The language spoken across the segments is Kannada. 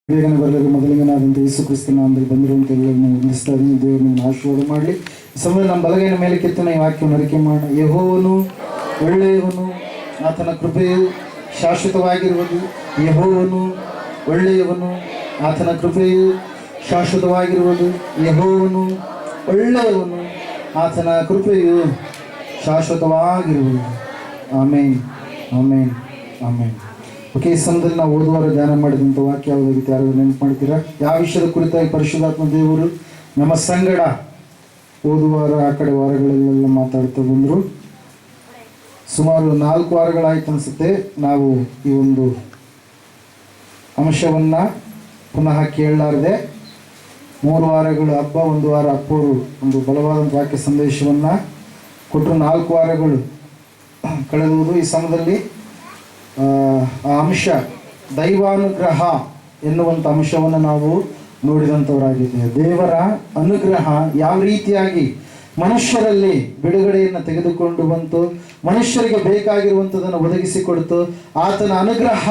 ಬೇಗನೆ ಬರಲಿಕ್ಕೆ ಮೊದಲಿಗನಾದಂಥ ಯೇಸು ಕ್ರಿಸ್ತನ ನಾಮದಲ್ಲಿ ಬಂದಿರುವಂಥ ಎಲ್ಲರನ್ನು ವಂದಿಸ್ತಾ ಇದ್ದೀನಿ. ದೇವರು ನಿಮ್ಮನ್ನು ಆಶೀರ್ವಾದ ಮಾಡಲಿ. ಈ ಸಮಯ ನಮ್ಮ ಬಲಗೈನ ಮೇಲೆ ಕೆತ್ತನೆ ಈ ವಾಕ್ಯವನ್ನು ಅರಿಕೆ ಮಾಡೋಣ. ಯೆಹೋವನು ಒಳ್ಳೆಯವನು, ಆತನ ಕೃಪೆಯು ಶಾಶ್ವತವಾಗಿರುವುದು. ಯೆಹೋವನು ಒಳ್ಳೆಯವನು, ಆತನ ಕೃಪೆಯು ಶಾಶ್ವತವಾಗಿರುವುದು. ಯೆಹೋವನು ಒಳ್ಳೆಯವನು, ಆತನ ಕೃಪೆಯು ಶಾಶ್ವತವಾಗಿರುವುದು. ಆಮೇನ್, ಆಮೇನ್, ಆಮೇನ್. ಓಕೆ, ಈ ಸಮಯದಲ್ಲಿ ನಾವು ಓದುವಾರ ಧ್ಯಾನ ಮಾಡಿದಂಥ ವಾಕ್ಯ ಯಾವುದಾಗಿತ್ತು? ಯಾರು ನೆನಪು ಮಾಡ್ತೀರಾ? ಯಾವ ವಿಷಯದ ಕುರಿತಾಗಿ ಪರಿಶುದ್ಧಾತ್ಮ ದೇವರು ನಮ್ಮ ಸಂಗಡ ಓದುವಾರ ಆ ಕಡೆ ವಾರಗಳಲ್ಲೆಲ್ಲ ಮಾತಾಡ್ತಾ ಬಂದರು. ಸುಮಾರು 4 ವಾರಗಳಾಯ್ತು ಅನಿಸುತ್ತೆ ನಾವು ಈ ಒಂದು ಅಂಶವನ್ನು ಪುನಃ ಕೇಳಲಾರದೆ. 3 ವಾರಗಳು ಹಬ್ಬ, 1 ವಾರ ಅಪ್ಪವರು ಒಂದು ಬಲವಾದಂಥ ವಾಕ್ಯ ಸಂದೇಶವನ್ನು ಕೊಟ್ಟರು. 4 ವಾರಗಳು ಕಳೆದುವುದು. ಈ ಸಮಯದಲ್ಲಿ ಆ ಅಂಶ ದೈವಾನುಗ್ರಹ ಎನ್ನುವಂಥ ಅಂಶವನ್ನು ನಾವು ನೋಡಿದಂಥವರಾಗಿದ್ದೇವೆ. ದೇವರ ಅನುಗ್ರಹ ಯಾವ ರೀತಿಯಾಗಿ ಮನುಷ್ಯರಲ್ಲಿ ಬಿಡುಗಡೆಯನ್ನು ತೆಗೆದುಕೊಂಡು ಬಂತು, ಮನುಷ್ಯರಿಗೆ ಬೇಕಾಗಿರುವಂಥದ್ದನ್ನು ಒದಗಿಸಿಕೊಡ್ತು. ಆತನ ಅನುಗ್ರಹ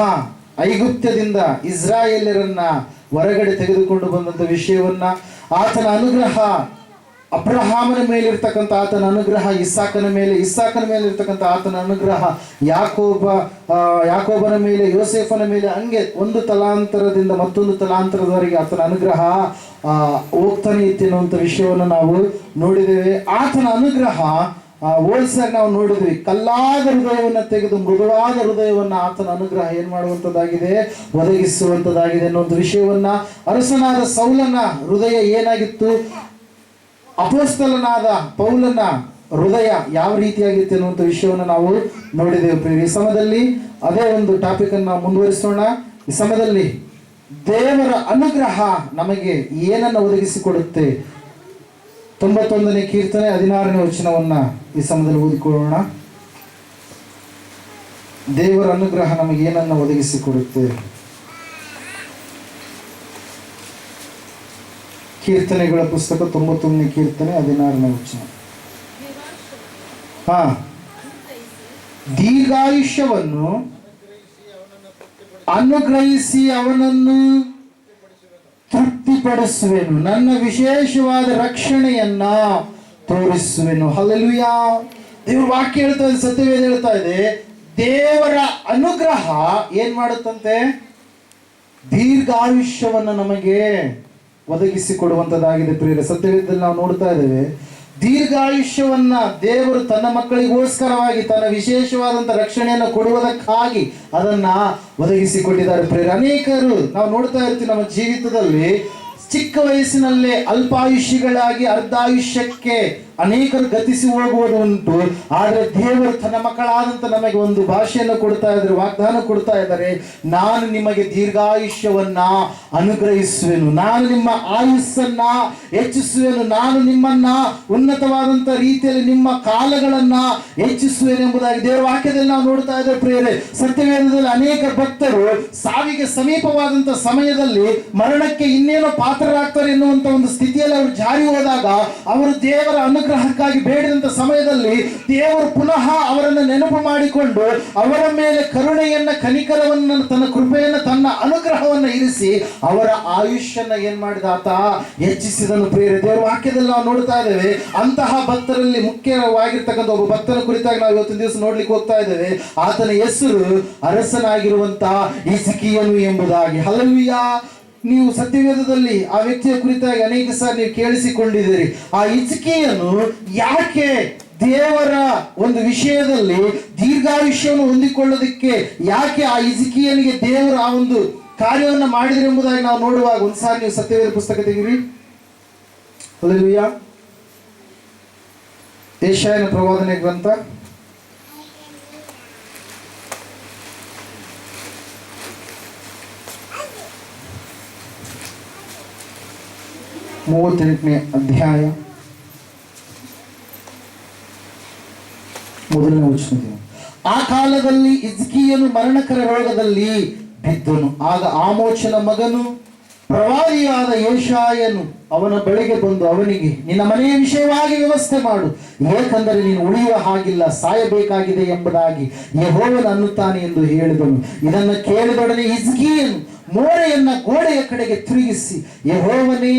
ಐಗುಪ್ತ್ಯದಿಂದ ಇಸ್ರಾಯೇಲ್ಯರನ್ನ ಹೊರಗಡೆ ತೆಗೆದುಕೊಂಡು ಬಂದಂಥ ವಿಷಯವನ್ನ, ಆತನ ಅನುಗ್ರಹ ಅಬ್ರಹಾಮನ ಮೇಲಿರ್ತಕ್ಕಂಥ ಆತನ ಅನುಗ್ರಹ ಇಸಾಕನ ಮೇಲೆ, ಇಸಾಕನ ಮೇಲೆ ಇರ್ತಕ್ಕಂಥ ಆತನ ಅನುಗ್ರಹ ಯಾಕೋಬನ ಮೇಲೆ, ಯೋಸೇಫನ ಮೇಲೆ, ಹಂಗೆ ಒಂದು ತಲಾಂತರದಿಂದ ಮತ್ತೊಂದು ತಲಾಂತರದವರೆಗೆ ಆತನ ಅನುಗ್ರಹ ಹೋಗ್ತಾನೆ ಇತ್ತು ಅನ್ನುವಂಥ ವಿಷಯವನ್ನು ನಾವು ನೋಡಿದ್ದೇವೆ. ಆತನ ಅನುಗ್ರಹ ಹೋಲ್ಸಾಗಿ ನಾವು ನೋಡಿದ್ವಿ. ಕಲ್ಲಾದ ಹೃದಯವನ್ನು ತೆಗೆದು ಮೃದುವಾದ ಹೃದಯವನ್ನು ಆತನ ಅನುಗ್ರಹ ಏನು ಮಾಡುವಂಥದ್ದಾಗಿದೆ, ಒದಗಿಸುವಂಥದ್ದಾಗಿದೆ ಅನ್ನುವಂಥ ವಿಷಯವನ್ನ. ಅರಸನಾದ ಸೌಲನ ಹೃದಯ ಏನಾಗಿತ್ತು, ಅಪೊಸ್ತಲನಾದ ಪೌಲನ ಹೃದಯ ಯಾವ ರೀತಿಯಾಗಿತ್ತು ಅನ್ನುವಂಥ ವಿಷಯವನ್ನು ನಾವು ನೋಡಿದ್ದೇವೆ. ಈ ಸಮಯದಲ್ಲಿ ಅದೇ ಒಂದು ಟಾಪಿಕ್ ಅನ್ನು ನಾವು ಮುಂದುವರಿಸೋಣ. ಈ ಸಮಯದಲ್ಲಿ ದೇವರ ಅನುಗ್ರಹ ನಮಗೆ ಏನನ್ನು ಒದಗಿಸಿಕೊಡುತ್ತೆ. 91ನೇ ಕೀರ್ತನೆ 16ನೇ ವಚನವನ್ನ ಈ ಸಮಯದಲ್ಲಿ ಓದಿಕೊಳ್ಳೋಣ. ದೇವರ ಅನುಗ್ರಹ ನಮಗೆ ಏನನ್ನು ಒದಗಿಸಿಕೊಡುತ್ತೆ. ಕೀರ್ತನೆಗಳ ಪುಸ್ತಕ 91ನೇ ಕೀರ್ತನೆ 16ನೇ ವಚನ. ದೀರ್ಘಾಯುಷ್ಯವನ್ನು ಅನುಗ್ರಹಿಸಿ ಅವನನ್ನು ತೃಪ್ತಿಪಡಿಸುವೆನು, ನನ್ನ ವಿಶೇಷವಾದ ರಕ್ಷಣೆಯನ್ನ ತೋರಿಸುವೆನು. ಹಲ್ಲೆಲೂಯಾ. ದೇವರ ವಾಕ್ಯ ಹೇಳ್ತಾ ಇದೆ, ಸತ್ಯವೇದ ಹೇಳ್ತಾ ಇದೆ, ದೇವರ ಅನುಗ್ರಹ ಏನ್ ಮಾಡುತ್ತಂತೆ, ದೀರ್ಘಾಯುಷ್ಯವನ್ನು ನಮಗೆ ಒದಗಿಸಿಕೊಡುವಂಥದ್ದಾಗಿದೆ. ಪ್ರಿಯರೇ, ಸತ್ಯವೇದದಲ್ಲಿ ನಾವು ನೋಡ್ತಾ ಇದ್ದೇವೆ, ದೀರ್ಘಾಯುಷ್ಯವನ್ನ ದೇವರು ತನ್ನ ಮಕ್ಕಳಿಗೋಸ್ಕರವಾಗಿ ತನ್ನ ವಿಶೇಷವಾದಂಥ ರಕ್ಷಣೆಯನ್ನು ಕೊಡುವುದಕ್ಕಾಗಿ ಅದನ್ನ ಒದಗಿಸಿಕೊಟ್ಟಿದ್ದಾರೆ. ಪ್ರಿಯರೇ, ಅನೇಕರು ನಾವು ನೋಡ್ತಾ ಇರ್ತೀವಿ ನಮ್ಮ ಜೀವಿತದಲ್ಲಿ ಚಿಕ್ಕ ವಯಸ್ಸಿನಲ್ಲೇ ಅಲ್ಪಾಯುಷ್ಯಗಳಾಗಿ ಅರ್ಧಾಯುಷ್ಯಕ್ಕೆ ಅನೇಕರು ಗತಿಸಿ ಹೋಗುವುದು ಉಂಟು. ಆದರೆ ದೇವರು ತನ್ನ ಮಕ್ಕಳಾದಂಥ ನಮಗೆ ಒಂದು ಭಾಷೆಯನ್ನು ಕೊಡ್ತಾ ಇದ್ದಾರೆ, ವಾಗ್ದಾನ ಕೊಡ್ತಾ ಇದ್ದಾರೆ, ನಾನು ನಿಮಗೆ ದೀರ್ಘಾಯುಷ್ಯವನ್ನ ಅನುಗ್ರಹಿಸುವೆನು, ನಾನು ನಿಮ್ಮ ಆಯುಸ್ಸನ್ನ ಹೆಚ್ಚಿಸುವೆನು, ನಾನು ನಿಮ್ಮನ್ನ ಉನ್ನತವಾದಂಥ ರೀತಿಯಲ್ಲಿ ನಿಮ್ಮ ಕಾಲಗಳನ್ನ ಹೆಚ್ಚಿಸುವೆನು ಎಂಬುದಾಗಿ ದೇವರ ವಾಕ್ಯದಲ್ಲಿ ನಾವು ನೋಡ್ತಾ ಇದ್ದೇವೆ. ಪ್ರಿಯರೇ, ಸತ್ಯವೇದದಲ್ಲಿ ಅನೇಕ ಭಕ್ತರು ಸಾವಿಗೆ ಸಮೀಪವಾದಂಥ ಸಮಯದಲ್ಲಿ ಮರಣಕ್ಕೆ ಇನ್ನೇನೋ ಪಾತ್ರರಾಗ್ತಾರೆ ಎನ್ನುವಂಥ ಒಂದು ಸ್ಥಿತಿಯಲ್ಲಿ ಅವರು ಜಾರಿ ಹೋದಾಗ ಅವರು ದೇವರ ಅನುಗ್ರಹಕ್ಕಾಗಿ ಬೇಡಿದಂಥ ಸಮಯದಲ್ಲಿ ದೇವರು ಪುನಃ ಅವರನ್ನು ನೆನಪು ಮಾಡಿಕೊಂಡು ಅವರ ಮೇಲೆ ಕರುಣೆಯನ್ನ, ಕನಿಕರವನ್ನು, ತನ್ನ ಕೃಪೆಯನ್ನು, ತನ್ನ ಅನುಗ್ರಹವನ್ನು ಇರಿಸಿ ಅವರ ಆಯುಷ್ಯನ್ನ ಏನ್ ಮಾಡಿದ ಆತ ಹೆಚ್ಚಿಸಿದನು. ಪ್ರಿಯರೇ, ದೇವರ ವಾಕ್ಯದಲ್ಲಿ ನಾವು ನೋಡ್ತಾ ಇದ್ದೇವೆ. ಅಂತಹ ಭಕ್ತರಲ್ಲಿ ಮುಖ್ಯವಾಗಿರ್ತಕ್ಕಂಥ ಒಬ್ಬ ಭಕ್ತನ ಕುರಿತಾಗಿ ನಾವು ಇವತ್ತಿನ ದಿವಸ ನೋಡ್ಲಿಕ್ಕೆ ಹೋಗ್ತಾ ಇದ್ದೇವೆ. ಆತನ ಹೆಸರು ಅರಸನಾಗಿರುವಂತ ಹಿಜ್ಕೀಯನು ಎಂಬುದಾಗಿ. ಹಲ್ಲೆಲೂಯಾ. ನೀವು ಸತ್ಯವೇದದಲ್ಲಿ ಆ ವ್ಯಕ್ತಿಯ ಕುರಿತಾಗಿ ಅನೇಕ ಸಾರಿ ನೀವು ಕೇಳಿಸಿಕೊಂಡಿದ್ದೀರಿ. ಆ ಹಿಜ್ಕೀಯನು ಯಾಕೆ ದೇವರ ಒಂದು ವಿಷಯದಲ್ಲಿ ದೀರ್ಘಾಯುಷ್ಯವನ್ನು ಹೊಂದಿಕೊಳ್ಳೋದಕ್ಕೆ ಯಾಕೆ ಆ ಹಿಜ್ಕೀಯನಿಗೆ ದೇವರು ಆ ಒಂದು ಕಾರ್ಯವನ್ನು ಮಾಡಿದ್ರು ಎಂಬುದಾಗಿ ನಾವು ನೋಡುವಾಗ ಒಂದ್ಸಾರಿ ನೀವು ಸತ್ಯವೇದ ಪುಸ್ತಕ ತೆಗಿರಿ. ಹಲ್ಲೆಲೂಯಾ. ಯೆಶಾಯನ ಪ್ರವಾದನೆ ಗ್ರಂಥ 38ನೇ ಅಧ್ಯಾಯ 1ನೇ ವಚನ. ಆ ಕಾಲದಲ್ಲಿ ಹಿಜ್ಕೀಯನು ಮರಣಕರ ರೋಗದಲ್ಲಿ ಬಿದ್ದನು. ಆಗ ಆಮೋಚನ ಮಗನು ಪ್ರವಾದಿಯಾದ ಯೆಶಾಯನು ಅವನ ಬಳಿಗೆ ಬಂದು ಅವನಿಗೆ, ನಿನ್ನ ಮನೆಯ ವಿಷಯವಾಗಿ ವ್ಯವಸ್ಥೆ ಮಾಡು, ಏಕೆಂದರೆ ನೀನು ಉಳಿಯುವ ಹಾಗಿಲ್ಲ, ಸಾಯಬೇಕಾಗಿದೆ ಎಂಬುದಾಗಿ ಯೆಹೋವನು ಅನ್ನುತ್ತಾನೆ ಎಂದು ಹೇಳಿದನು. ಇದನ್ನು ಕೇಳಿದೊಡನೆ ಹಿಜ್ಕೀಯನು ಮೋರೆಯನ್ನ ಗೋಡೆಯ ಕಡೆಗೆ ತಿರುಗಿಸಿ, ಯೆಹೋವನೇ,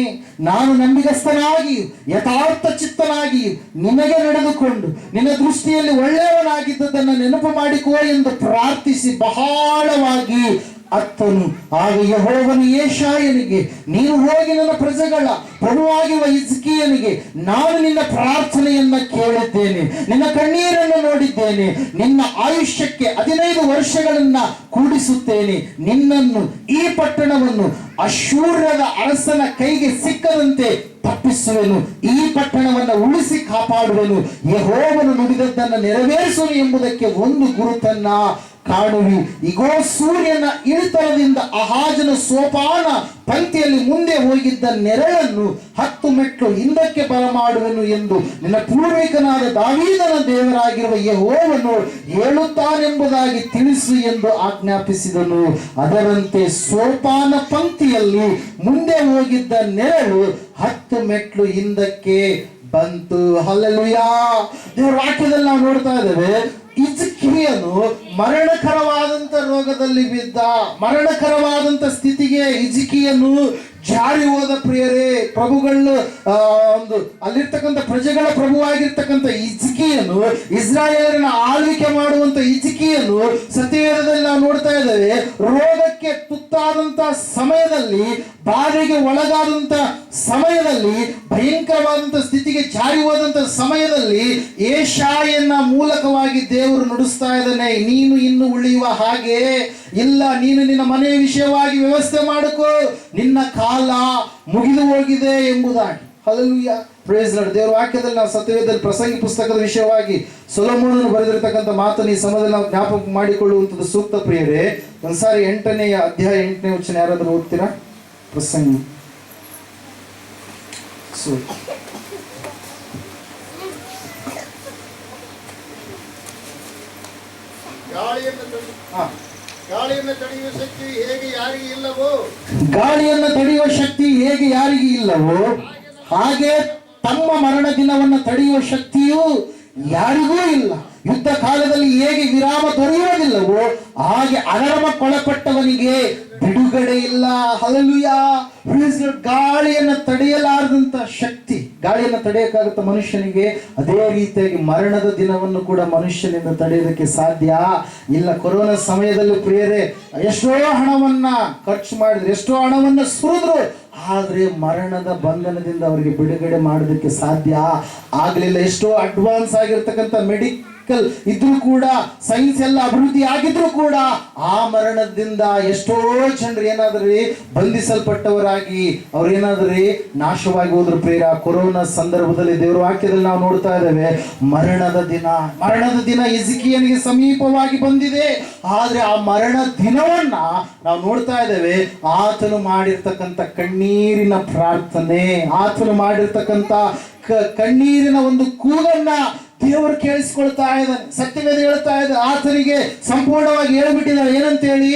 ನಾನು ನಂಬಿಗಸ್ತನಾಗಿಯೂ ಯಥಾರ್ಥ ಚಿತ್ತನಾಗಿಯೂ ನಿನಗೆ ನಡೆದುಕೊಂಡು ನಿನ್ನ ದೃಷ್ಟಿಯಲ್ಲಿ ಒಳ್ಳೆಯವನಾಗಿದ್ದದನ್ನು ನೆನಪು ಮಾಡಿಕೋ ಎಂದು ಪ್ರಾರ್ಥಿಸಿ ಬಹಳವಾಗಿ ಅತ್ತನು. ಆಗ ಯೆಹೋವನು ಯೆಶಾಯನಿಗೆ, ನೀನು ಹೋಗಿ ನನ್ನ ಪ್ರಜೆಗಳ ಪ್ರಭುವಾಗಿರುವ ಹಿಜ್ಕೀಯನಿಗೆ, ನಾನು ನಿನ್ನ ಪ್ರಾರ್ಥನೆಯನ್ನ ಕೇಳಿದ್ದೇನೆ, ನಿನ್ನ ಕಣ್ಣೀರನ್ನು ನೋಡಿದ್ದೇನೆ, ನಿನ್ನ ಆಯುಷ್ಯಕ್ಕೆ 15 ವರ್ಷಗಳನ್ನ ಕೂಡಿಸುತ್ತೇನೆ, ನಿನ್ನನ್ನು ಈ ಪಟ್ಟಣವನ್ನು ಅಶ್ಶೂರ್ಯದ ಅರಸನ ಕೈಗೆ ಸಿಕ್ಕದಂತೆ ತಪ್ಪಿಸುವೆನು, ಈ ಪಟ್ಟಣವನ್ನು ಉಳಿಸಿ ಕಾಪಾಡುವೆನು, ಯೆಹೋವನು ನುಡಿದದ್ದನ್ನು ನೆರವೇರಿಸುವನು ಎಂಬುದಕ್ಕೆ ಒಂದು ಗುರುತನ್ನ ಕಾಣುವಿ. ಇಗೋ, ಸೂರ್ಯನ ಇಳಿತರದಿಂದ ಅಹಾಜನ ಸೋಪಾನ ಪಂಕ್ತಿಯಲ್ಲಿ ಮುಂದೆ ಹೋಗಿದ್ದ ನೆರಳನ್ನು 10 ಮೆಟ್ಲು ಹಿಂದಕ್ಕೆ ಬರಮಾಡುವೆನು ಎಂದು ನಿನ್ನ ಪೂರ್ವಿಕನಾದ ದಾವೀದನ ದೇವರಾಗಿರುವ ಯೆಹೋವನು ಹೇಳುತ್ತಾನೆಂಬುದಾಗಿ ತಿಳಿಸು ಎಂದು ಆಜ್ಞಾಪಿಸಿದನು. ಅದರಂತೆ ಸೋಪಾನ ಪಂಕ್ತಿಯಲ್ಲಿ ಮುಂದೆ ಹೋಗಿದ್ದ ನೆರಳು 10 ಮೆಟ್ಲು ಹಿಂದಕ್ಕೆ ಬಂತು. ಹಲ್ಲೆಲೂಯಾ. ದೇವರ ವಾಕ್ಯದಲ್ಲಿ ನಾವು ನೋಡ್ತಾ ಇದ್ದೇವೆ, ಹಿಜ್ಕೀಯನು ಮರಣಕರವಾದಂತ ರೋಗದಲ್ಲಿ ಬಿದ್ದ, ಮರಣಕರವಾದಂತ ಸ್ಥಿತಿಗೆ ಹಿಜ್ಕೀಯನು ಜಾರಿ ಹೋದ. ಪ್ರಿಯರೇ, ಪ್ರಭುಗಳು ಒಂದು ಅಲ್ಲಿರ್ತಕ್ಕಂಥ ಪ್ರಜೆಗಳ ಪ್ರಭುವಾಗಿರ್ತಕ್ಕಂಥ ಹಿಜ್ಕೀಯನು, ಇಸ್ರಾಯೇಲಿನ ಆಳ್ವಿಕೆ ಮಾಡುವಂತ ಹಿಜ್ಕೀಯನು ಸತ್ಯವೇದದಲ್ಲಿ ನಾವು ನೋಡ್ತಾ ಇದ್ದೇವೆ, ರೋಗಕ್ಕೆ ತುತ್ತಾದಂತ ಸಮಯದಲ್ಲಿ, ಬಾಧೆಗೆ ಒಳಗಾದಂತ ಸಮಯದಲ್ಲಿ, ಭಯಂಕರವಾದಂತ ಸ್ಥಿತಿಗೆ ಜಾರಿ ಹೋದಂತ ಸಮಯದಲ್ಲಿ ಯೆಶಾಯನ ಮೂಲಕವಾಗಿ ದೇವರು ನುಡಿಸ್ತಾ ಇದ್ದಾನೆ, ನೀನು ಇನ್ನು ಉಳಿಯುವ ಹಾಗೆ ಇಲ್ಲ, ನೀನು ನಿನ್ನ ಮನೆಯ ವಿಷಯವಾಗಿ ವ್ಯವಸ್ಥೆ ಮಾಡಿಕೋ, ನಿನ್ನ ಕಾಲ ಮುಗಿದು ಹೋಗಿದೆ ಎಂಬುದಾಗಿ. Hallelujah, praise lord. ದೇವರ ವಾಕ್ಯದಲ್ಲಿ ನಾವು ಸತ್ಯವೇದದಲ್ಲಿ ಪ್ರಸಂಗಿ ಪುಸ್ತಕದ ವಿಷಯವಾಗಿ ಸೊಲೊಮೋನನು ಬರೆದಿರತಕ್ಕಂಥ ಮಾತನ್ನು ಈ ಸಮಯದಲ್ಲಿ ನಾವು ಜ್ಞಾಪಕ ಮಾಡಿಕೊಳ್ಳುವಂಥದ್ದು ಸೂಕ್ತ. ಪ್ರಿಯರೇ, ಒಂದ್ಸಾರಿ 8ನೇ ಅಧ್ಯಾಯ 8ನೇ ವಚನ ಯಾರಾದರೂ ಓದ್ತೀರಾ? ಪ್ರಸಂಗಿ ಗಾಳಿಯನ್ನು ತಡೆಯುವ ಶಕ್ತಿ ಹೇಗೆ ಯಾರಿಗೆ ಇಲ್ಲವೋ, ಗಾಳಿಯನ್ನು ತಡೆಯುವ ಶಕ್ತಿ ಹೇಗೆ ಯಾರಿಗೆ ಇಲ್ಲವೋ, ಹಾಗೆ ತಮ್ಮ ಮರಣ ದಿನವನ್ನು ತಡೆಯುವ ಶಕ್ತಿಯು ಯಾರಿಗೂ ಇಲ್ಲ. ಯುದ್ಧ ಕಾಲದಲ್ಲಿ ಹೇಗೆ ವಿರಾಮ ದೊರೆಯುವುದಿಲ್ಲವೋ ಹಾಗೆ ಅನರಮಕ್ಕೊಳಪಟ್ಟವನಿಗೆ ಬಿಡುಗಡೆ ಇಲ್ಲ. ಹಲ್ಲೆಲೂಯಾ. ಗಾಳಿಯನ್ನು ತಡೆಯಲಾರದಂತ ಶಕ್ತಿ, ಗಾಳಿಯನ್ನು ತಡೆಯಕ್ಕಾಗುತ್ತ ಮನುಷ್ಯನಿಗೆ, ಅದೇ ರೀತಿಯಾಗಿ ಮರಣದ ದಿನವನ್ನು ಕೂಡ ಮನುಷ್ಯನಿಂದ ತಡೆಯೋದಕ್ಕೆ ಸಾಧ್ಯ ಇಲ್ಲ. ಕೊರೋನಾ ಸಮಯದಲ್ಲಿ ಪ್ರಿಯರೇ, ಎಷ್ಟೋ ಹಣವನ್ನ ಖರ್ಚು ಮಾಡಿದ್ರು, ಎಷ್ಟೋ ಹಣವನ್ನ ಸುರಿದ್ರು, ಆದ್ರೆ ಮರಣದ ಬಂಧನದಿಂದ ಅವರಿಗೆ ಬಿಡುಗಡೆ ಮಾಡೋದಕ್ಕೆ ಸಾಧ್ಯ ಆಗಲಿಲ್ಲ. ಎಷ್ಟೋ ಅಡ್ವಾನ್ಸ್ ಆಗಿರ್ತಕ್ಕಂಥ ಮೆಡಿಕಲ್ ಇದ್ರೂ ಕೂಡ, ಸೈನ್ಸ್ ಎಲ್ಲ ಅಭಿವೃದ್ಧಿ ಆಗಿದ್ರು ಕೂಡ ಆ ಮರಣದಿಂದ ಎಷ್ಟೋ ಜನರು ಏನಾದ್ರಿ ಬಂಧಿಸಲ್ಪಟ್ಟವರಾಗಿ ಅವ್ರೇನಾದ್ರಿ ನಾಶವಾಗಿ ಹೋದ್ರು. ಪ್ರೇರ, ಕೊರೋನಾ ಸಂದರ್ಭದಲ್ಲಿ ದೇವರ ವಾಕ್ಯದಲ್ಲಿ ನಾವು ನೋಡ್ತಾ ಇದ್ದೇವೆ, ಮರಣದ ದಿನ ಹಿಜ್ಕೀಯನಿಗೆ ಸಮೀಪವಾಗಿ ಬಂದಿದೆ. ಆದ್ರೆ ಆ ಮರಣ ದಿನವನ್ನ ನಾವು ನೋಡ್ತಾ ಇದ್ದೇವೆ, ಆತನು ಮಾಡಿರ್ತಕ್ಕಂಥ ಕಣ್ಣೀರಿನ ಪ್ರಾರ್ಥನೆ, ಆತನು ಮಾಡಿರ್ತಕ್ಕಂಥ ಕಣ್ಣೀರಿನ ಒಂದು ಕೂಗನ್ನ ದೇವರು ಕೇಳಿಸಿಕೊಳ್ತಾ ಇದ್ದಾನೆ. ಸತ್ಯವೇದ ಹೇಳ್ತಾ ಇದೆ, ಆತನಿಗೆ ಸಂಪೂರ್ಣವಾಗಿ ಹೇಳ್ಬಿಟ್ಟಿದ್ದಾರೆ ಏನಂತೇಳಿ,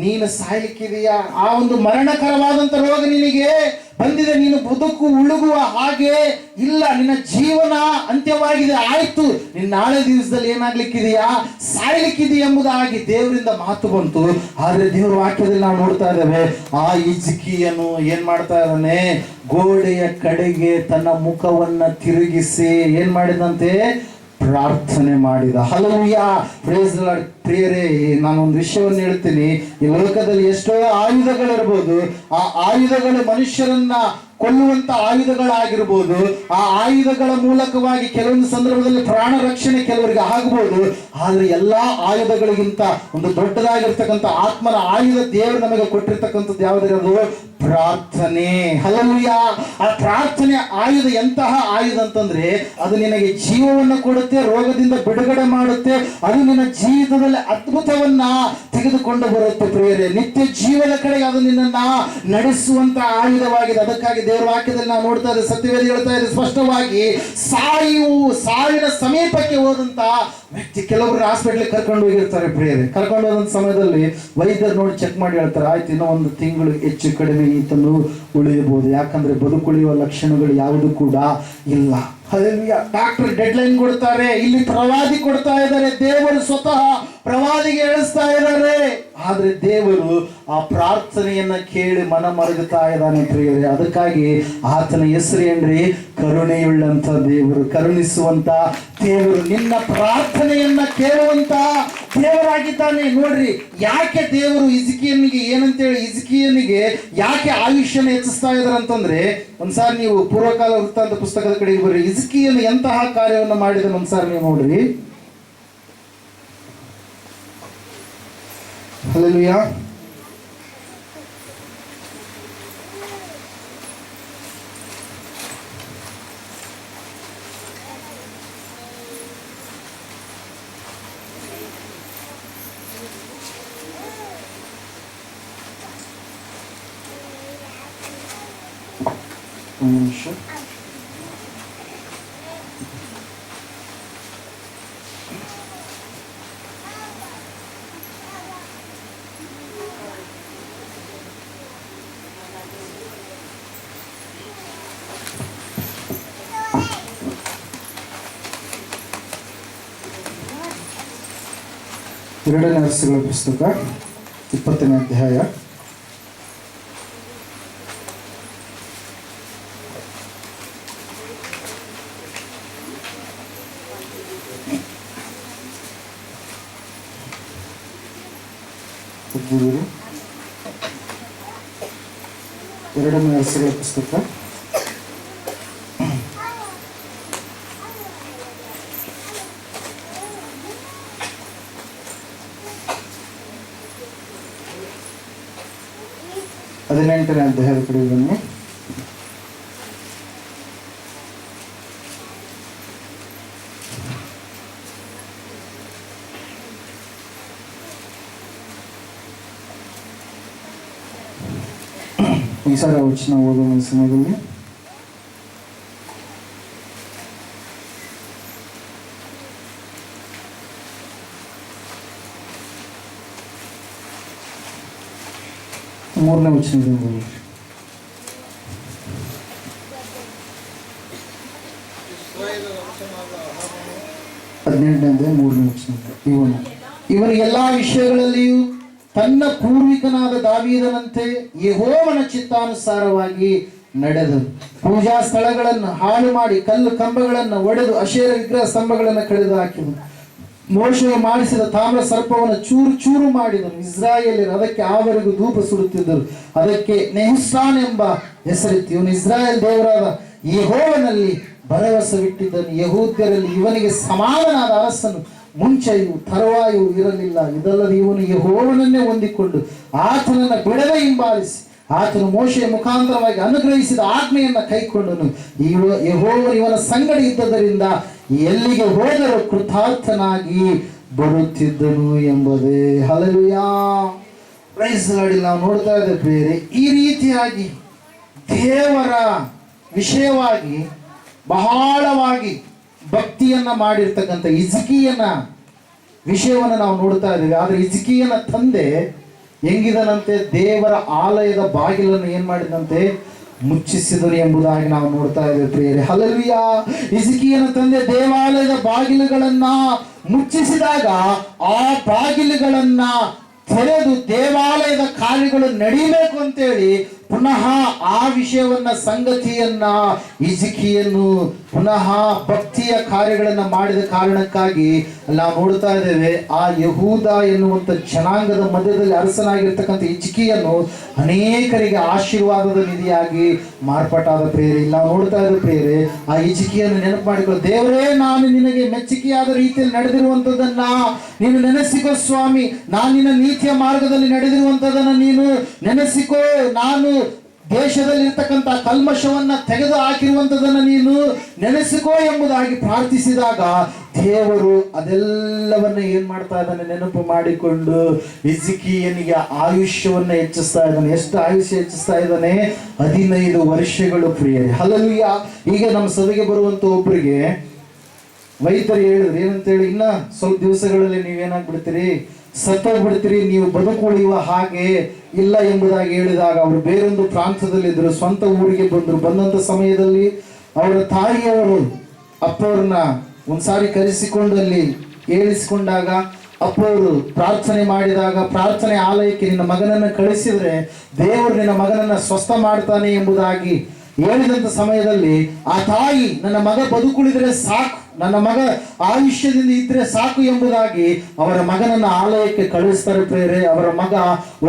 ನೀನು ಸಾಯ್ಲಿಕ್ಕಿದೆಯಾ, ಆ ಒಂದು ಮರಣಕರವಾದಂತ ರೋಗ ನಿನಗೆ ಬಂದಿದೆ, ನೀನು ಬದುಕು ಉಳುಗುವ ಹಾಗೆ ಇಲ್ಲ, ನಿನ್ನ ಜೀವನ ಅಂತ್ಯವಾಗಿದೆ, ಆಯ್ತು, ನಿನ್ನ ನಾಳೆ ದಿವಸದಲ್ಲಿ ಏನಾಗ್ಲಿಕ್ಕಿದೆಯಾ, ಸಾಯ್ಲಿಕ್ಕಿದೆಯಾ ಎಂಬುದಾಗಿ ದೇವರಿಂದ ಮಾತು ಬಂತು. ಆದ್ರೆ ದೇವರ ವಾಕ್ಯದಲ್ಲಿ ನಾವು ನೋಡ್ತಾ ಇದ್ದೇವೆ, ಆ ಹಿಜ್ಕೀಯನು ಏನ್ ಮಾಡ್ತಾ ಇದ್ದಾನೆ, ಗೋಡೆಯ ಕಡೆಗೆ ತನ್ನ ಮುಖವನ್ನ ತಿರುಗಿಸಿ ಏನ್ ಮಾಡಿದಂತೆ, ಪ್ರಾರ್ಥನೆ ಮಾಡಿದ. Hallelujah, praise the lord. ಪ್ರಿಯರೇ, ನಾನೊಂದು ವಿಷಯವನ್ನು ಹೇಳ್ತೀನಿ, ಈ ಲೋಕದಲ್ಲಿ ಎಷ್ಟೋ ಆಯುಧಗಳಿರ್ಬೋದು, ಆ ಆಯುಧಗಳು ಮನುಷ್ಯರನ್ನ ಕೊಲ್ಲುವಂತ ಆಯುಧಗಳಾಗಿರ್ಬೋದು, ಆ ಆಯುಧಗಳ ಮೂಲಕವಾಗಿ ಕೆಲವೊಂದು ಸಂದರ್ಭದಲ್ಲಿ ಪ್ರಾಣ ರಕ್ಷಣೆ ಕೆಲವರಿಗೆ ಆಗ್ಬೋದು. ಆದ್ರೆ ಎಲ್ಲಾ ಆಯುಧಗಳಿಗಿಂತ ಒಂದು ದೊಡ್ಡದಾಗಿರ್ತಕ್ಕಂಥ ಆತ್ಮನ ಆಯುಧ ದೇವರು ನಮಗೆ ಕೊಟ್ಟಿರ್ತಕ್ಕಂಥದ್ದು ಯಾವುದಿರೋದು, ಪ್ರಾರ್ಥನೆ. ಹಲ್ಲೆಲೂಯಾ. ಆ ಪ್ರಾರ್ಥನೆ ಆಯುಧ ಎಂತಹ ಆಯುಧ ಅಂತಂದ್ರೆ, ಅದು ನಿನಗೆ ಜೀವವನ್ನು ಕೊಡುತ್ತೆ, ರೋಗದಿಂದ ಬಿಡುಗಡೆ ಮಾಡುತ್ತೆ, ಅದು ನಿನ್ನ ಜೀವಿತದಲ್ಲಿ ಅದ್ಭುತವನ್ನ ತೆಗೆದುಕೊಂಡು ಬರುತ್ತೆ ಪ್ರಿಯರೇ. ನಿತ್ಯ ಜೀವನ ಕಡೆಗೆ ಅದು ನಿನ್ನನ್ನ ನಡೆಸುವಂತ ಆಯುಧವಾಗಿದೆ. ಅದಕ್ಕಾಗಿ ದೇವರ ವಾಕ್ಯದಲ್ಲಿ ನಾವು ನೋಡ್ತಾ ಇದ್ದೇವೆ, ಸತ್ಯವೇದ ಹೇಳ್ತಾ ಇದೆ ಸ್ಪಷ್ಟವಾಗಿ, ಸಾವಿನ ಸಮೀಪಕ್ಕೆ ಹೋದಂತ ವ್ಯಕ್ತಿ, ಕೆಲವರು ಹಾಸ್ಪಿಟ್ಲಿಗೆ ಕರ್ಕೊಂಡು ಹೋಗಿರ್ತಾರೆ ಪ್ರಿಯರೇ. ಕರ್ಕೊಂಡು ಹೋದಂತ ಸಮಯದಲ್ಲಿ ವೈದ್ಯರು ನೋಡಿ ಚೆಕ್ ಮಾಡಿ ಹೇಳ್ತಾರೆ, ಆಯ್ತು ಇನ್ನೂ 1 ತಿಂಗಳು ಹೆಚ್ಚು ಕಡಿಮೆ ಈತನು ಉಳಿಯಬಹುದು, ಯಾಕಂದ್ರೆ ಬದುಕುಳಿಯುವ ಲಕ್ಷಣಗಳು ಯಾವುದು ಕೂಡ ಇಲ್ಲ. ಡಾಕ್ಟರ್ ಡೆಡ್ ಲೈನ್ ಕೊಡ್ತಾರೆ, ಇಲ್ಲಿ ಪ್ರವಾದಿ ಕೊಡ್ತಾ ಇದ್ದಾರೆ, ದೇವರು ಸ್ವತಃ ಪ್ರವಾದಿಗೆ ಹೇಳಿಸ್ತಾ ಇದ್ದಾರೆ. ಆದ್ರೆ ದೇವರು ಆ ಪ್ರಾರ್ಥನೆಯನ್ನ ಕೇಳಿ ಮನ ಮರಗುತ್ತಾ ಇದ್ದಾನೆ ಪ್ರಿಯರೇ. ಅದಕ್ಕಾಗಿ ಆತನ ಹೆಸರು ಏನ್ರಿ? ಕರುಣೆಯುಳ್ಳಂತ ದೇವರು, ಕರುಣಿಸುವಂತ ದೇವರು, ನಿನ್ನ ಪ್ರಾರ್ಥನೆಯನ್ನ ಕೇಳುವಂತ ದೇವರಾಗಿದ್ದಾನೆ. ನೋಡ್ರಿ, ಯಾಕೆ ದೇವರು ಹಿಜ್ಕೀಯನಿಗೆ ಏನಂತೇಳಿ, ಹಿಜ್ಕೀಯನಿಗೆ ಯಾಕೆ ಆಯುಷ್ಯನ ಹೆಚ್ಚಿಸ್ತಾ ಇದ್ದಾರೆ ಅಂತಂದ್ರೆ, ಒಂದ್ಸಾರಿ ನೀವು ಪೂರ್ವಕಾಲ ವೃತ್ತಾಂತ ಪುಸ್ತಕದ ಕಡೆಗೆ ಬರ್ರಿ. ಹಿಜ್ಕೀಯನು ಎಂತಹ ಕಾರ್ಯವನ್ನು ಮಾಡಿದನು ಒಂದ್ಸಾರಿ ನೀವು ನೋಡ್ರಿ. ಹಲ್ಲೆಲೂಯಾ. ಒಂದು ನಿಮಿಷ. ಎರಡನೇ ಅರಸುಗಳ ಪುಸ್ತಕ 20ನೇ ಅಧ್ಯಾಯ 2ನೇ ಅರಸುಗಳ ಪುಸ್ತಕ 18ನೇ ಅಧ್ಯಾಯದ ಕಡೆ ಬನ್ನಿ. ಈ ಸಾರಿ ವಚನ ಓದುವ ಸಮಯದಲ್ಲಿ ಮೂರನೇ ವಚನದಿಂದ 18ನೇ ಅಧ್ಯಾಯ 3ನೇ ವಚನ. ಇವನು ಎಲ್ಲಾ ವಿಷಯಗಳಲ್ಲಿಯೂ ತನ್ನ ಪೂರ್ವಿಕನಾದ ದಾವೀದನಂತೆ ಯೆಹೋವನ ಚಿತ್ತಾನುಸಾರವಾಗಿ ನಡೆದರು. ಪೂಜಾ ಸ್ಥಳಗಳನ್ನು ಹಾಳು ಮಾಡಿ, ಕಲ್ಲು ಕಂಬಗಳನ್ನು ಒಡೆದು, ಅಶೇರ ವಿಗ್ರಹ ಸ್ತಂಭಗಳನ್ನು ಕಡಿದು ಹಾಕಿದನು. ಮೋಶೆಯು ಮಾಡಿಸಿದ ತಾಮ್ರ ಸರ್ಪವನ್ನು ಚೂರು ಚೂರು ಮಾಡಿದನು. ಇಸ್ರಾಯೇಲರು ಅದಕ್ಕೆ ಆವರೆಗೂ ಧೂಪ ಸುಡುತ್ತಿದ್ದರು. ಅದಕ್ಕೆ ನೆಹುಷ್ಟಾನ್ ಎಂಬ ಹೆಸರಿತ್ತು. ಇವನು ಇಸ್ರಾಯೇಲ್ ದೇವರಾದ ಯೆಹೋವನಲ್ಲಿ ಭರವಸವಿಟ್ಟಿದ್ದನು. ಯಹೂದ್ಯರಲ್ಲಿ ಇವನಿಗೆ ಸಮಾನನಾದ ಅರಸನು ಮುಂಚೆಯೂ ತರುವಾಯೂ ಇರಲಿಲ್ಲ. ಇದಲ್ಲದೆ ಇವನು ಯೆಹೋವನನ್ನೇ ಹೊಂದಿಕೊಂಡು ಆತನನ್ನು ಬಿಡದೆ ಹಿಂಬಾಲಿಸಿ, ಆತನು ಮೋಶೆಯ ಮುಖಾಂತರವಾಗಿ ಅನುಗ್ರಹಿಸಿದ ಆಜ್ಞೆಯನ್ನು ಕೈಕೊಂಡನು. ಯೆಹೋವನು ಇವನ ಸಂಗಡ ಇದ್ದದರಿಂದ ಎಲ್ಲಿಗೆ ಹೋದರೂ ಕೃತಾರ್ಥನಾಗಿ ಬರುತ್ತಿದ್ದನು ಎಂಬುದೇ. Hallelujah, praise lord. ನಾವು ನೋಡ್ತಾ ಇದ್ದೇವೆ ಪ್ರಿಯರೇ, ಈ ರೀತಿಯಾಗಿ ದೇವರ ವಿಷಯವಾಗಿ ಬಹಳವಾಗಿ ಭಕ್ತಿಯನ್ನ ಮಾಡಿರ್ತಕ್ಕಂಥ ಹಿಜ್ಕೀಯನ ವಿಷಯವನ್ನು ನಾವು ನೋಡ್ತಾ ಇದ್ದೇವೆ. ಆದ್ರೆ ಹಿಜ್ಕೀಯನ ತಂದೆ ಹೆಂಗಿದನಂತೆ? ದೇವರ ಆಲಯದ ಬಾಗಿಲನ್ನು ಏನ್ ಮಾಡಿದಂತೆ? ಮುಚ್ಚಿಸಿದನು ಎಂಬುದಾಗಿ ನಾವು ನೋಡ್ತಾ ಇದ್ದೇವೆ ಪ್ರಿಯರೇ. ಹಲ್ಲೆಲೂಯಾ. ಹಿಜ್ಕೀಯನ ತಂದೆ ದೇವಾಲಯದ ಬಾಗಿಲುಗಳನ್ನ ಮುಚ್ಚಿಸಿದಾಗ ಆ ಬಾಗಿಲುಗಳನ್ನ ತೆರೆದು ದೇವಾಲಯದ ಕಾರ್ಯಗಳು ನಡೀಬೇಕು ಅಂತೇಳಿ ಪುನಃ ಆ ವಿಷಯವನ್ನ, ಸಂಗತಿಯನ್ನ ಹಿಜ್ಕೀಯನು ಪುನಃ ಭಕ್ತಿಯ ಕಾರ್ಯಗಳನ್ನ ಮಾಡಿದ ಕಾರಣಕ್ಕಾಗಿ ನಾವು ನೋಡ್ತಾ ಇದ್ದೇವೆ, ಆ ಯಹೂದ ಎನ್ನುವಂತ ಜನಾಂಗದ ಮಧ್ಯದಲ್ಲಿ ಅರಸನಾಗಿರ್ತಕ್ಕಂಥ ಹಿಜ್ಕೀಯನು ಅನೇಕರಿಗೆ ಆಶೀರ್ವಾದದ ನಿಧಿಯಾಗಿ ಮಾರ್ಪಾಟಾದ ಪ್ರಿಯರೇ. ನಾವು ನೋಡ್ತಾ ಇದ್ದೇವೆ ಪ್ರಿಯರೇ, ಆ ಹಿಜ್ಕೀಯನು ನೆನಪು ಮಾಡಿಕೊಳ್ಳಿ. ದೇವರೇ, ನಾನು ನಿನಗೆ ಮೆಚ್ಚುಗೆಯಾದ ರೀತಿಯಲ್ಲಿ ನಡೆದಿರುವಂಥದ್ದನ್ನ ನೀನು ನೆನೆಸಿಕೋ ಸ್ವಾಮಿ. ನಾನು ನಿನ್ನ ನೀತಿಯ ಮಾರ್ಗದಲ್ಲಿ ನಡೆದಿರುವಂಥದ್ದನ್ನು ನೀನು ನೆನೆಸಿಕೋ. ನಾನು ದೇಶದಲ್ಲಿರ್ತಕ್ಕಂಥ ಕಲ್ಮಶವನ್ನ ತೆಗೆದು ಹಾಕಿರುವಂಥದ್ದನ್ನು ನೀನು ನೆನೆಸಿಕೋ ಎಂಬುದಾಗಿ ಪ್ರಾರ್ಥಿಸಿದಾಗ ದೇವರು ಅದೆಲ್ಲವನ್ನ ಏನ್ ಮಾಡ್ತಾ ಇದ್ದಾನೆ, ನೆನಪು ಮಾಡಿಕೊಂಡು ಹಿಜ್ಕೀಯನಿಗೆ ಆಯುಷ್ಯವನ್ನ ಹೆಚ್ಚಿಸ್ತಾ ಇದ್ದಾನೆ. ಎಷ್ಟು ಆಯುಷ್ಯ ಹೆಚ್ಚಿಸ್ತಾ ಇದ್ದಾನೆ? 15 ವರ್ಷಗಳು ಪ್ರಿಯರೇ. ಹಲ್ಲೆಲೂಯ. ಈಗ ನಮ್ಮ ಸಭೆಗೆ ಬರುವಂತ ಒಬ್ಬರಿಗೆ ವೈದ್ಯರು ಹೇಳಿದ್ರು ಏನಂತೇಳಿ, ಇನ್ನ ಸ್ವಲ್ಪ ದಿವಸಗಳಲ್ಲಿ ನೀವೇನಾಗ್ಬಿಡ್ತೀರಿ, ಸತ್ತೋಗ್ಬಿಡ್ತೀರಿ, ನೀವು ಬದುಕುಳಿಯುವ ಹಾಗೆ ಇಲ್ಲ ಎಂಬುದಾಗಿ ಹೇಳಿದಾಗ ಅವರು ಬೇರೊಂದು ಪ್ರಾಂತದಲ್ಲಿದ್ದರು, ಸ್ವಂತ ಊರಿಗೆ ಬಂದರು. ಬಂದಂಥ ಸಮಯದಲ್ಲಿ ಅವರ ತಾಯಿಯವರು ಅಪ್ಪವ್ರನ್ನ ಒಂದ್ಸಾರಿ ಕರೆಸಿಕೊಂಡು ಅಲ್ಲಿ ಹೇಳಿಸಿಕೊಂಡಾಗ ಅಪ್ಪವರು ಪ್ರಾರ್ಥನೆ ಮಾಡಿದಾಗ, ಪ್ರಾರ್ಥನೆ ಆಲಯಕ್ಕೆ ನಿನ್ನ ಮಗನನ್ನು ಕಳಿಸಿದ್ರೆ ದೇವರು ನಿನ್ನ ಮಗನನ್ನ ಸ್ವಸ್ಥ ಮಾಡ್ತಾನೆ ಎಂಬುದಾಗಿ ಹೇಳಿದಂಥ ಸಮಯದಲ್ಲಿ ಆ ತಾಯಿ, ನನ್ನ ಮಗ ಬದುಕುಳಿದ್ರೆ ಸಾಕು, ನನ್ನ ಮಗ ಆಯುಷ್ಯದಿಂದ ಇದ್ರೆ ಸಾಕು ಎಂಬುದಾಗಿ ಅವರ ಮಗನನ್ನ ಆಲಯಕ್ಕೆ ಕಳಿಸ್ತಾರೆ ಪ್ರೇರೆ. ಅವರ ಮಗ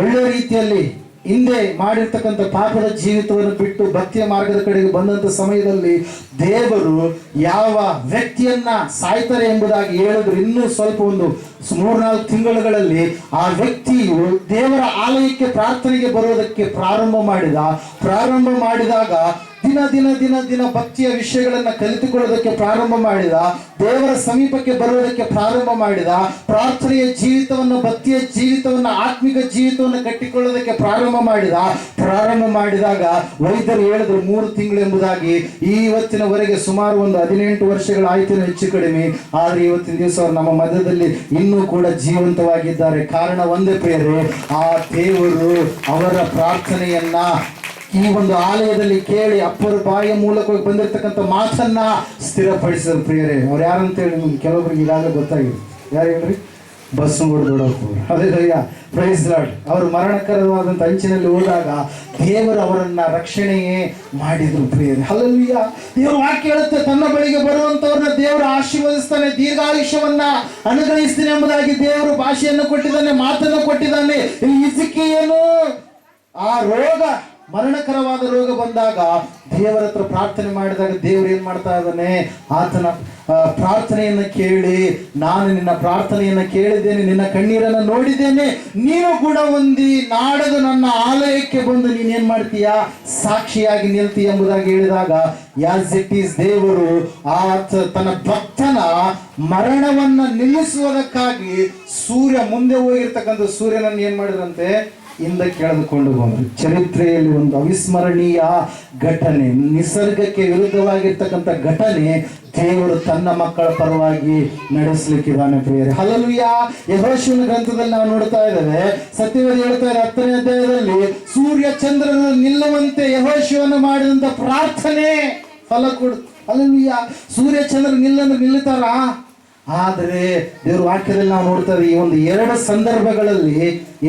ಒಳ್ಳೆ ರೀತಿಯಲ್ಲಿ ಹಿಂದೆ ಮಾಡಿರ್ತಕ್ಕಂಥ ಪಾಪದ ಜೀವಿತವನ್ನು ಬಿಟ್ಟು ಭಕ್ತಿಯ ಮಾರ್ಗದ ಕಡೆಗೆ ಬಂದಂಥ ಸಮಯದಲ್ಲಿ ದೇವರು ಯಾವ ವ್ಯಕ್ತಿಯನ್ನ ಸಾಯ್ತಾರೆ ಎಂಬುದಾಗಿ ಹೇಳಿದ್ರು. ಇನ್ನೂ ಸ್ವಲ್ಪ ಒಂದು 3-4 ತಿಂಗಳುಗಳಲ್ಲಿ ಆ ವ್ಯಕ್ತಿಯು ದೇವರ ಆಲಯಕ್ಕೆ ಪ್ರಾರ್ಥನೆಗೆ ಬರೋದಕ್ಕೆ ಪ್ರಾರಂಭ ಮಾಡಿದಾಗ ದಿನ ದಿನ ದಿನ ದಿನ ಭಕ್ತಿಯ ವಿಷಯಗಳನ್ನ ಕಲಿತುಕೊಳ್ಳೋದಕ್ಕೆ ಪ್ರಾರಂಭ ಮಾಡಿದ, ದೇವರ ಸಮೀಪಕ್ಕೆ ಬರುವುದಕ್ಕೆ ಪ್ರಾರಂಭ ಮಾಡಿದ, ಪ್ರಾರ್ಥನೆಯ ಜೀವಿತವನ್ನು, ಭಕ್ತಿಯ ಜೀವಿತವನ್ನು, ಆತ್ಮಿಕ ಜೀವಿತವನ್ನು ಕಟ್ಟಿಕೊಳ್ಳೋದಕ್ಕೆ ಪ್ರಾರಂಭ ಮಾಡಿದಾಗ ವೈದ್ಯರು ಹೇಳಿದ್ರು 3 ತಿಂಗಳು ಎಂಬುದಾಗಿ. ಇವತ್ತಿನವರೆಗೆ ಸುಮಾರು ಒಂದು 18 ವರ್ಷಗಳಾಯ್ತು ಹೆಚ್ಚು ಕಡಿಮೆ. ಆದ್ರೆ ಇವತ್ತಿನ ದಿವಸ ಅವರು ನಮ್ಮ ಮಧ್ಯದಲ್ಲಿ ಇನ್ನೂ ಕೂಡ ಜೀವಂತವಾಗಿದ್ದಾರೆ. ಕಾರಣ ಒಂದೇ ಪ್ರಿಯರೇ, ಆ ದೇವರು ಅವರ ಪ್ರಾರ್ಥನೆಯನ್ನ ಈ ಒಂದು ಆಲಯದಲ್ಲಿ ಕೇಳಿ ಅಪ್ಪರ ಬಾಯಿಯ ಮೂಲಕವಾಗಿ ಬಂದಿರತಕ್ಕಂಥ ಮಾತನ್ನ ಸ್ಥಿರಪಡಿಸಿದ ಪ್ರಿಯರೇ. ಅವ್ರು ಯಾರಂತೇಳಿ ನಿಮ್ಗೆ ಕೆಲವೊಬ್ರಿಗೆ ಈಗಾಗಲೇ ಗೊತ್ತಾಗಿದೆ. ಯಾರು ಹೇಳ್ರಿ? ಬಸ್ಸನಗೌಡ ದೊಡ್ಡಪ್ಪ. ಅದೇ ಪ್ರೈಸ್ ಲಾರ್ಡ್. ಅವರು ಮರಣಕರವಾದಂಥ ಅಂಚಿನಲ್ಲಿ ಹೋದಾಗ ದೇವರು ಅವರನ್ನ ರಕ್ಷಣೆಯೇ ಮಾಡಿದ್ರು ಪ್ರಿಯರೇ. ಹಲ್ಲೆಲೂಯಾ. ದೇವರು ವಾಕ್ಯ ಹೇಳುತ್ತೆ, ತನ್ನ ಬಳಿಗೆ ಬರುವಂತವ್ರನ್ನ ದೇವರು ಆಶೀರ್ವದಿಸ್ತಾನೆ, ದೀರ್ಘಾಯುಷ್ಯವನ್ನ ಅನುಗ್ರಹಿಸ್ತಾನೆ ಎಂಬುದಾಗಿ ದೇವರು ಭಾಷೆಯನ್ನು ಕೊಟ್ಟಿದ್ದಾನೆ, ಮಾತನ್ನು ಕೊಟ್ಟಿದ್ದಾನೆ. ಹಿಜ್ಕೀಯನು ಆ ರೋಗ, ಮರಣಕರವಾದ ರೋಗ ಬಂದಾಗ ದೇವರ ಹತ್ರ ಪ್ರಾರ್ಥನೆ ಮಾಡಿದಾಗ ದೇವರು ಏನ್ ಮಾಡ್ತಾ ಇದ್ದಾನೆ, ಆತನ ಪ್ರಾರ್ಥನೆಯನ್ನು ಕೇಳಿ, ನಾನು ನಿನ್ನ ಪ್ರಾರ್ಥನೆಯನ್ನು ಕೇಳಿದ್ದೇನೆ, ನಿನ್ನ ಕಣ್ಣೀರನ್ನು ನೋಡಿದ್ದೇನೆ, ನೀನು ಕೂಡ ಹೊಂದಿ ನಾಡದು ನನ್ನ ಆಲಯಕ್ಕೆ ಬಂದು ನೀನೇನ್ ಮಾಡ್ತೀಯ, ಸಾಕ್ಷಿಯಾಗಿ ನಿಲ್ತೀಯ ಎಂಬುದಾಗಿ ಹೇಳಿದಾಗ ಯಾಸ್ ಇಟ್ ಈಸ್ ದೇವರು ತನ್ನ ಭಕ್ತನ ಮರಣವನ್ನ ನಿಲ್ಲಿಸುವುದಕ್ಕಾಗಿ ಮುಂದೆ ಹೋಗಿರ್ತಕ್ಕಂಥ ಸೂರ್ಯನನ್ನು ಏನ್ ಮಾಡಿದ್ರಂತೆ, ಹಿಂದಕ್ಕೆ ಎಳೆದುಕೊಂಡು ಬಂದರು. ಚರಿತ್ರೆಯಲ್ಲಿ ಒಂದು ಅವಿಸ್ಮರಣೀಯ ಘಟನೆ, ನಿಸರ್ಗಕ್ಕೆ ವಿರುದ್ಧವಾಗಿರ್ತಕ್ಕಂಥ ಘಟನೆ ದೇವರು ತನ್ನ ಮಕ್ಕಳ ಪರವಾಗಿ ನಡೆಸಲಿಕ್ಕಿದ್ದಾನೆ ಪ್ರಿಯರೇ. ಹಲ್ಲೆಲೂಯಾ. ಯೆಹೋಶುವನ ಗ್ರಂಥದಲ್ಲಿ ನಾವು ನೋಡ್ತಾ ಇದ್ದೇವೆ, ಸತ್ಯವೇದ ಹೇಳ್ತಾ ಇದೆ 10ನೇ ಅಧ್ಯಾಯದಲ್ಲಿ, ಸೂರ್ಯ ಚಂದ್ರನು ನಿಲ್ಲುವಂತೆ ಯೆಹೋಶುವನು ಮಾಡಿದಂತ ಪ್ರಾರ್ಥನೆ ಫಲ ಕೊಡು. ಹಲ್ಲೆಲೂಯಾ. ಸೂರ್ಯ ಚಂದ್ರ ನಿಲ್ಲುತ್ತಾರ? ಆದರೆ ದೇವ್ರ ವಾಕ್ಯದಲ್ಲಿ ನಾವು ನೋಡ್ತಾ ಇದ್ದೀವಿ, ಈ ಒಂದು 2 ಸಂದರ್ಭಗಳಲ್ಲಿ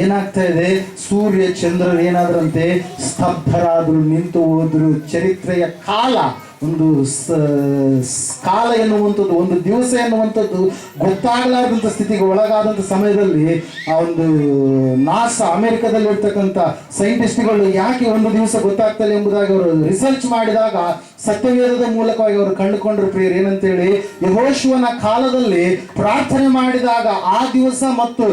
ಏನಾಗ್ತಾ ಇದೆ, ಸೂರ್ಯ ಚಂದ್ರರು ಏನಾದ್ರಂತೆ ಸ್ತಬ್ಧರಾದ್ರು, ನಿಂತು ಹೋದ್ರು. ಚರಿತ್ರೆಯ ಕಾಲ, ಒಂದು ಕಾಲ ಎನ್ನುವಂಥದ್ದು, ಒಂದು ದಿವಸ ಎನ್ನುವಂಥದ್ದು ಗೊತ್ತಾಗಲಾರ್ದಂಥ ಸ್ಥಿತಿಗೆ ಒಳಗಾದಂಥ ಸಮಯದಲ್ಲಿ ಆ ಒಂದು ನಾಸಾ, ಅಮೆರಿಕದಲ್ಲಿ ಇರ್ತಕ್ಕಂಥ ಸೈಂಟಿಸ್ಟ್ಗಳು ಯಾಕೆ ಒಂದು ದಿವಸ ಗೊತ್ತಾಗ್ತಲ್ಲ ಎಂಬುದಾಗಿ ಅವರು ರಿಸರ್ಚ್ ಮಾಡಿದಾಗ ಸತ್ಯವೇದದ ಮೂಲಕವಾಗಿ ಅವರು ಕಂಡುಕೊಂಡ್ರು ಪ್ರಿಯರು. ಏನಂತೇಳಿ, ಯೆಹೋಶುವನ ಕಾಲದಲ್ಲಿ ಪ್ರಾರ್ಥನೆ ಮಾಡಿದಾಗ ಆ ದಿವಸ ಮತ್ತು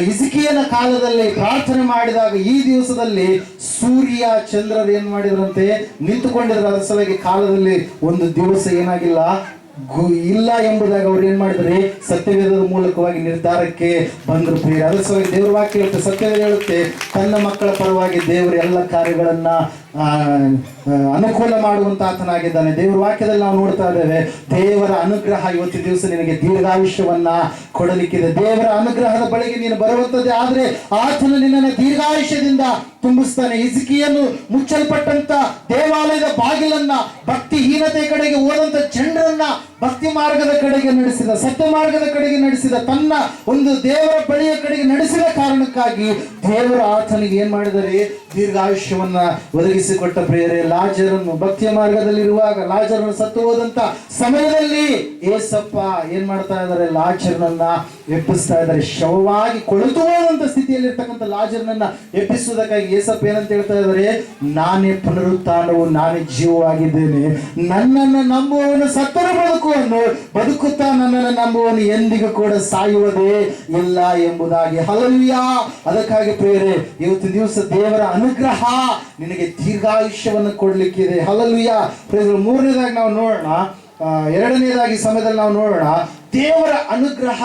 ಹಿಜ್ಕೀಯನ ಕಾಲದಲ್ಲಿ ಪ್ರಾರ್ಥನೆ ಮಾಡಿದಾಗ ಈ ದಿವಸದಲ್ಲಿ ಸೂರ್ಯ ಚಂದ್ರರು ಏನ್ ಮಾಡಿದ್ರಂತೆ, ನಿಂತುಕೊಂಡಿದ್ರು. ಅದರ ಸಲುವಾಗಿ ಕಾಲದಲ್ಲಿ ಒಂದು ದಿವಸ ಏನಾಗಿಲ್ಲ, ಇಲ್ಲ ಎಂಬುದಾಗಿ ಅವ್ರು ಏನ್ ಮಾಡಿದ್ರೆ ಸತ್ಯವೇದದ ಮೂಲಕವಾಗಿ ನಿರ್ಧಾರಕ್ಕೆ ಬಂದರು ಪ್ರಿಯರೇ. ಅದರ ಸಲುವಾಗಿ ದೇವರ ವಾಕ್ಯ ಹೇಳುತ್ತೆ, ಸತ್ಯವೇದ ಹೇಳುತ್ತೆ, ತನ್ನ ಮಕ್ಕಳ ಪರವಾಗಿ ದೇವರು ಎಲ್ಲ ಕಾರ್ಯಗಳನ್ನ ಅನುಕೂಲ ಮಾಡುವಂತ ಆತನಾಗಿದ್ದಾನೆ. ದೇವರ ವಾಕ್ಯದಲ್ಲಿ ನಾವು ನೋಡ್ತಾ ಇದ್ದೇವೆ, ದೇವರ ಅನುಗ್ರಹ ಇವತ್ತು ದಿವಸ ನಿನಗೆ ದೀರ್ಘಾಯುಷ್ಯವನ್ನ ಕೊಡಲಿಕ್ಕಿದೆ. ದೇವರ ಅನುಗ್ರಹದ ಬಳಿಗೆ ನೀನು ಬರುವಂತದ್ದೇ ಆದ್ರೆ ಆತನು ನಿನ್ನನ್ನು ದೀರ್ಘಾಯುಷ್ಯದಿಂದ ತುಂಬಿಸ್ತಾನೆ. ಹಿಜ್ಕೀಯನು ಮುಚ್ಚಲ್ಪಟ್ಟಂತ ದೇವಾಲಯದ ಬಾಗಿಲನ್ನ ಭಕ್ತಿಹೀನತೆ ಕಡೆಗೆ ಹೋದಂತ ಜನರನ್ನ ಭಕ್ತಿ ಮಾರ್ಗದ ಕಡೆಗೆ ನಡೆಸಿದ, ಸತ್ಯ ಮಾರ್ಗದ ಕಡೆಗೆ ನಡೆಸಿದ, ತನ್ನ ಒಂದು ದೇವರ ಬಳಿಯ ಕಡೆಗೆ ನಡೆಸಿದ ಕಾರಣಕ್ಕಾಗಿ ದೇವರು ಆತನಿಗೆ ಏನ್ ಮಾಡಿದರೆ ದೀರ್ಘಾಯುಷ್ಯವನ್ನ ಒದಗಿಸಿಕೊಟ್ಟ ಪ್ರಿಯರೇ. ಲಾಜರನ್ನು ಭಕ್ತಿಯ ಮಾರ್ಗದಲ್ಲಿರುವಾಗ, ಲಾಜರನ್ನು ಸತ್ತು ಹೋದಂತ ಸಮಯದಲ್ಲಿ ಏಸಪ್ಪ ಏನ್ ಮಾಡ್ತಾ ಇದ್ದಾರೆ, ಲಾಜರನನ್ನ ಎಬ್ಬಿಸ್ತಾ ಇದ್ದಾರೆ. ಶವವಾಗಿ ಕೊಳೆತು ಹೋದಂತ ಸ್ಥಿತಿಯಲ್ಲಿ ಇರ್ತಕ್ಕಂಥ ಲಾಜರನನ್ನ ಎಬ್ಬಿಸುವುದಕ್ಕಾಗಿ ಯೇಸಪ್ಪ ಏನಂತ ಹೇಳ್ತಾ ಇದ್ದಾರೆ, ನಾನೇ ಪುನರುತ್ಥಾನವು, ನಾನೇ ಜೀವವಾಗಿದ್ದೇನೆ, ನನ್ನನ್ನು ನಂಬುವವನು ಸತ್ತರೂ ಬದುಕುವನು, ಬದುಕುತ್ತಾ ನನ್ನನ್ನು ನಂಬುವವನು ಎಂದಿಗೂ ಕೂಡ ಸಾಯುವುದೇ ಇಲ್ಲ ಎಂಬುದಾಗಿ. ಹಲ್ಲೆಲೂಯಾ. ಅದಕ್ಕಾಗಿ ಪ್ರಿಯರೇ, ಇವತ್ತು ದಿವಸ ದೇವರ ಅನುಗ್ರಹ ನಿನಗೆ ದೀರ್ಘಾಯುಷ್ಯವನ್ನು ಕೊಡ್ಲಿಕ್ಕಿದೆ. ಹಲ್ಲೆಲೂಯಾ. ಪ್ರಿಯರೇ, ಮೂರನೇದಾಗಿ ನಾವು ನೋಡೋಣ, ಎರಡನೇದಾಗಿ ಸಮಯದಲ್ಲಿ ನಾವು ನೋಡೋಣ, ದೇವರ ಅನುಗ್ರಹ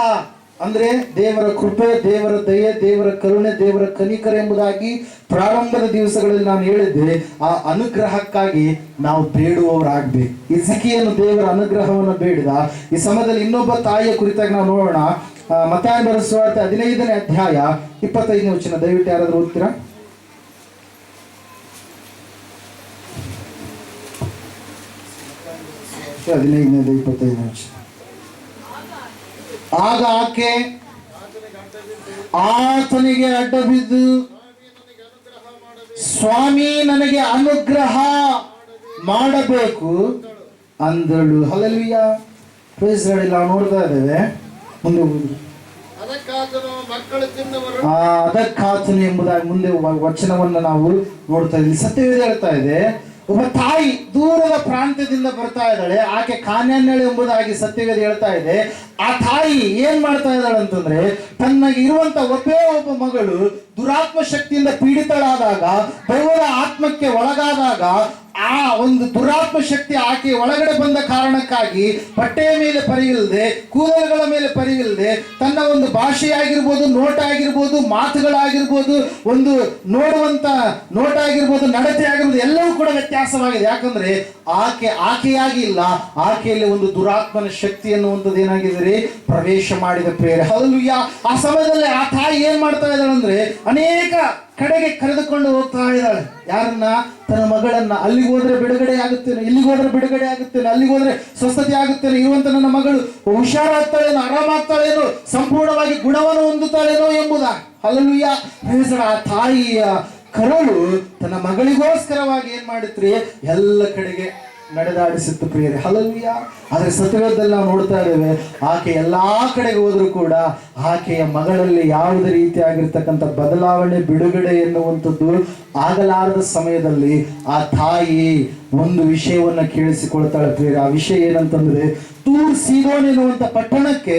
ಅಂದ್ರೆ ದೇವರ ಕೃಪೆ, ದೇವರ ದಯೆ, ದೇವರ ಕರುಣೆ, ದೇವರ ಕನಿಕರ ಎಂಬುದಾಗಿ ಪ್ರಾರಂಭದ ದಿವಸಗಳಲ್ಲಿ ನಾನು ಹೇಳಿದ್ದೆ. ಆ ಅನುಗ್ರಹಕ್ಕಾಗಿ ನಾವು ಬೇಡುವವರಾಗಬೇಕು. ಹಿಜ್ಕೀಯನು ದೇವರ ಅನುಗ್ರಹವನ್ನು ಬೇಡಿದ. ಈ ಸಮಯದಲ್ಲಿ ಇನ್ನೊಬ್ಬ ತಾಯಿಯ ಕುರಿತಾಗಿ ನಾವು ನೋಡೋಣ. ಮತ್ತಾಯ ಬರೆದ ಸುವಾರ್ತೆ 15ನೇ ಅಧ್ಯಾಯ 25ನೇ ವಚನ. ದಯವಿಟ್ಟು ಯಾರಾದ್ರೂ ಓದ್ತೀರಾ? ಹದಿನೈದನೇದು 25ನೇ ವಚನ. ಆಗ ಆಕೆ ಆತನಿಗೆ ಅಡ್ಡ ಬಿದ್ದು, ಸ್ವಾಮಿ ನನಗೆ ಅನುಗ್ರಹ ಮಾಡಬೇಕು ಅಂದಳು. ಹಲ್ಲೆಲೂಯಾ. Praise lord. ನಾವು ನೋಡ್ತಾ ಇದ್ದೇವೆ, ಮುಂದೆ ಅದಕ್ಕಾತನು ಎಂಬುದಾಗಿ ಮುಂದೆ ವಚನವನ್ನು ನಾವು ನೋಡ್ತಾ ಇದ್ದೀವಿ. ಸತ್ಯವೇದ ಹೇಳ್ತಾ ಇದೆ, ಒಬ್ಬ ತಾಯಿ ದೂರದ ಪ್ರಾಂತ್ಯದಿಂದ ಬರ್ತಾ ಇದ್ದಾಳೆ. ಆಕೆ ಕಾನ್ಯಾನ್ಯಳು ಎಂಬುದಾಗಿ ಸತ್ಯವೇದ ಹೇಳ್ತಾ ಇದೆ. ಆ ತಾಯಿ ಏನ್ ಮಾಡ್ತಾ ಇದ್ದಾಳೆ ಅಂತಂದ್ರೆ, ತನ್ನಗೆ ಇರುವಂತ ಒಬ್ಬೇ ಒಬ್ಬ ಮಗಳು ದುರಾತ್ಮ ಶಕ್ತಿಯಿಂದ ಪೀಡಿತಳಾದಾಗ, ದೈವದ ಆತ್ಮಕ್ಕೆ ಒಳಗಾದಾಗ, ಆ ಒಂದು ದುರಾತ್ಮ ಶಕ್ತಿ ಆಕೆ ಒಳಗಡೆ ಬಂದ ಕಾರಣಕ್ಕಾಗಿ ಬಟ್ಟೆಯ ಮೇಲೆ ಪರಿವಿಲ್ಲದೆ, ಕೂದಲುಗಳ ಮೇಲೆ ಪರಿವಿಲ್ಲದೆ, ತನ್ನ ಒಂದು ಭಾಷೆಯಾಗಿರ್ಬೋದು, ನೋಟ ಆಗಿರ್ಬೋದು, ಮಾತುಗಳಾಗಿರ್ಬೋದು, ಒಂದು ನೋಡುವಂತ ನೋಟ ಆಗಿರ್ಬೋದು, ನಡತೆ ಆಗಿರ್ಬೋದು, ಎಲ್ಲವೂ ಕೂಡ ವ್ಯತ್ಯಾಸವಾಗಿದೆ. ಯಾಕಂದ್ರೆ ಆಕೆಯಾಗಿ ಇಲ್ಲ, ಆಕೆಯಲ್ಲಿ ಒಂದು ದುರಾತ್ಮನ ಶಕ್ತಿ ಅನ್ನುವಂಥದ್ದು ಏನಾಗಿದೆ, ಪ್ರವೇಶ ಮಾಡಿದ ಪ್ರೇರೆ. ಹಲ್ಲೆಲೂಯಾ. ಆ ಸಮಯದಲ್ಲಿ ಆ ತಾಯಿ ಏನ್ ಮಾಡ್ತಾ ಇದ್ದಾಳೆ ಅಂದ್ರೆ, ಅನೇಕ ಕಡೆಗೆ ಕರೆದುಕೊಂಡು ಹೋಗ್ತಾ ಇದ್ದಾಳೆ. ಯಾರನ್ನ? ತನ್ನ ಮಗಳನ್ನ. ಅಲ್ಲಿಗೆ ಹೋದ್ರೆ ಬಿಡುಗಡೆ ಆಗುತ್ತೇನೆ, ಇಲ್ಲಿಗೆ ಹೋದ್ರೆ ಬಿಡುಗಡೆ ಆಗುತ್ತೇನೆ, ಅಲ್ಲಿಗೆ ಹೋದ್ರೆ ಸ್ವಸ್ಥತೆ ಆಗುತ್ತೇನೆ, ಇರುವಂತ ನನ್ನ ಮಗಳು ಹುಷಾರಾಗ್ತಾಳೇನೋ, ಆರಾಮಾಗ್ತಾಳೇನೋ, ಸಂಪೂರ್ಣವಾಗಿ ಗುಣವನ್ನು ಹೊಂದುತ್ತಾಳೇನೋ ಎಂಬುದ. ಹಲ್ಲೆಲೂಯಾ. ಆ ತಾಯಿಯ ಕರುಳು ತನ್ನ ಮಗಳಿಗೋಸ್ಕರವಾಗಿ ಏನ್ ಮಾಡಿತ್ರಿ, ಎಲ್ಲ ಕಡೆಗೆ ನಡೆದಾಡಿಸಿತ್ತು ಪ್ರಿಯರೇ. ಹಲ್ಲೆಲೂಯಾ. ಆದರೆ ಸತ್ಯವೇದದಲ್ಲಿ ನಾವು ನೋಡ್ತಾ ಇದ್ದೇವೆ, ಆಕೆ ಎಲ್ಲಾ ಕಡೆಗೆ ಹೋದ್ರೂ ಕೂಡ ಆಕೆಯ ಮಗಳಲ್ಲಿ ಯಾವುದೇ ರೀತಿಯಾಗಿರ್ತಕ್ಕಂಥ ಬದಲಾವಣೆ, ಬಿಡುಗಡೆ ಎನ್ನುವಂಥದ್ದು ಆಗಲಾರದ ಸಮಯದಲ್ಲಿ ಆ ತಾಯಿ ಒಂದು ವಿಷಯವನ್ನ ಕೇಳಿಸಿಕೊಳ್ತಾಳೆ ಪ್ರಿಯರೇ. ಆ ವಿಷಯ ಏನಂತಂದ್ರೆ, ತೂರ್ ಸೀದೋನ್ ಎನ್ನುವಂತ ಪಟ್ಟಣಕ್ಕೆ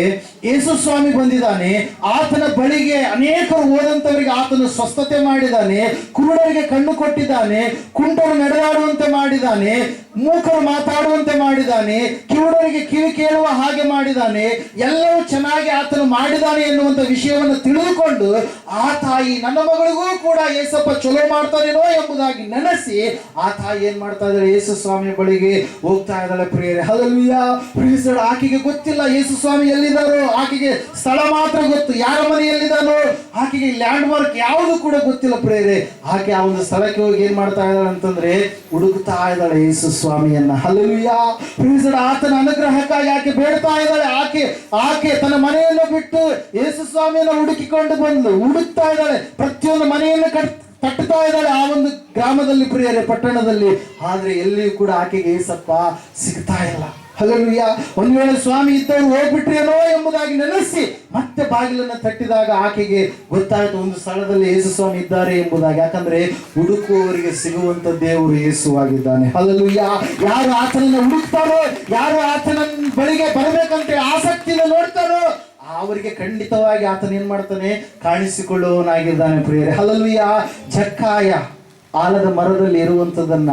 ಯೇಸು ಸ್ವಾಮಿ ಬಂದಿದ್ದಾನೆ. ಆತನ ಬಳಿಗೆ ಅನೇಕರು ಹೋದಂತವರಿಗೆ ಆತನು ಸ್ವಸ್ಥತೆ ಮಾಡಿದ್ದಾನೆ, ಕುರುಡರಿಗೆ ಕಣ್ಣು ಕೊಟ್ಟಿದ್ದಾನೆ, ಕುಂಟರು ನಡೆದಾಡುವಂತೆ ಮಾಡಿದ್ದಾನೆ, ಮೂಕರು ಮಾತಾಡುವಂತೆ ಮಾಡಿದ್ದಾನೆ, ಕಿವುಡರಿಗೆ ಕಿವಿ ಕೇಳುವ ಹಾಗೆ ಮಾಡಿದ್ದಾನೆ. ಎಲ್ಲವೂ ಚೆನ್ನಾಗಿ ಆತನು ಮಾಡಿದ್ದಾನೆ ಎನ್ನುವಂತ ವಿಷಯವನ್ನು ತಿಳಿದುಕೊಂಡು ಆ ತಾಯಿ, ನನ್ನ ಮಗಳಿಗೂ ಕೂಡ ಯೇಸಪ್ಪ ಚಲೋ ಮಾಡ್ತಾನೇನೋ ಎಂಬುದಾಗಿ ನೆನೆಸಿ ಆ ತಾಯಿ ಏನ್ ಮಾಡ್ತಾ ಇದ್ದಾಳೆ, ಯೇಸು ಸ್ವಾಮಿಯ ಬಳಿಗೆ ಹೋಗ್ತಾ ಇದ್ದಾಳೆ ಪ್ರಿಯರೇ. ಹಲ್ಲೆಲೂಯಾ. ಆಕೆಗೆ ಗೊತ್ತಿಲ್ಲ ಯೇಸು ಸ್ವಾಮಿ ಎಲ್ಲಿದ್ದಾರೋ, ಆಕೆಗೆ ಸ್ಥಳ ಮಾತ್ರ ಗೊತ್ತು, ಯಾರ ಮನೆಯಲ್ಲಿದ್ದಾನೋ, ಆಕೆಗೆ ಲ್ಯಾಂಡ್ ಮಾರ್ಕ್ ಯಾವುದು ಕೂಡ ಗೊತ್ತಿಲ್ಲ ಪ್ರಿಯರೇ. ಆಕೆ ಆ ಒಂದು ಸ್ಥಳಕ್ಕೆ ಹೋಗಿ ಏನ್ ಮಾಡ್ತಾ ಇದ್ದಾಳೆ ಅಂತಂದ್ರೆ, ಹುಡುಕ್ತಾ ಇದ್ದಾಳೆ ಯೇಸು ಸ್ವಾಮಿಯನ್ನ. ಹಲ್ಲೆಲೂಯಾ. ಆತನ ಅನುಗ್ರಹಕ್ಕಾಗಿ ಆಕೆ ಬೇಡ್ತಾ ಇದ್ದಾಳೆ. ಆಕೆ ತನ್ನ ಮನೆಯನ್ನು ಬಿಟ್ಟು ಯೇಸು ಸ್ವಾಮಿಯನ್ನು ಹುಡುಕಿಕೊಂಡು ಬಂದು ಹುಡುಕ್ತಾ ಇದ್ದಾಳೆ. ಪ್ರತಿಯೊಂದು ಮನೆಯನ್ನು ತಟ್ಟುತ್ತಾ ಇದ್ದಾಳೆ ಆ ಒಂದು ಗ್ರಾಮದಲ್ಲಿ ಪ್ರಿಯರೇ, ಪಟ್ಟಣದಲ್ಲಿ. ಆದ್ರೆ ಎಲ್ಲಿಯೂ ಕೂಡ ಆಕೆಗೆ ಏಸಪ್ಪ ಸಿಗ್ತಾ ಇಲ್ಲ. ಹಲ್ಲೆಲೂಯಾ. ಒಂದು ವೇಳೆ ಸ್ವಾಮಿ ಇದ್ದವರು ಹೋಗ್ಬಿಟ್ರೇನೋ ಎಂಬುದಾಗಿ ನೆನೆಸಿ ಮತ್ತೆ ಬಾಗಿಲನ್ನು ತಟ್ಟಿದಾಗ ಆಕೆಗೆ ಗೊತ್ತಾಯ್ತು, ಒಂದು ಸ್ಥಳದಲ್ಲಿ ಯೇಸು ಸ್ವಾಮಿ ಇದ್ದಾರೆ ಎಂಬುದಾಗಿ. ಯಾಕಂದ್ರೆ ಹುಡುಕುವವರಿಗೆ ಸಿಗುವಂತ ದೇವರು ಯೇಸುವಾಗಿದ್ದಾನೆ. ಹಲ್ಲೆಲೂಯಾ. ಯಾರು ಆತನನ್ನು ಹುಡುಕ್ತಾರೋ, ಯಾರು ಆತನ ಬಳಿಗೆ ಬರಬೇಕಂತ ಆಸಕ್ತಿಯಿಂದ ನೋಡ್ತಾರೋ, ಅವರಿಗೆ ಖಂಡಿತವಾಗಿ ಆತನ ಏನ್ ಮಾಡ್ತಾನೆ, ಕಾಣಿಸಿಕೊಳ್ಳುವವನಾಗಿದ್ದಾನೆ ಪ್ರಿಯರೇ. ಹಲ್ಲೆಲೂಯಾ. ಜಕ್ಕಾಯ ಆಲದ ಮರದಲ್ಲಿ ಇರುವಂತದನ್ನ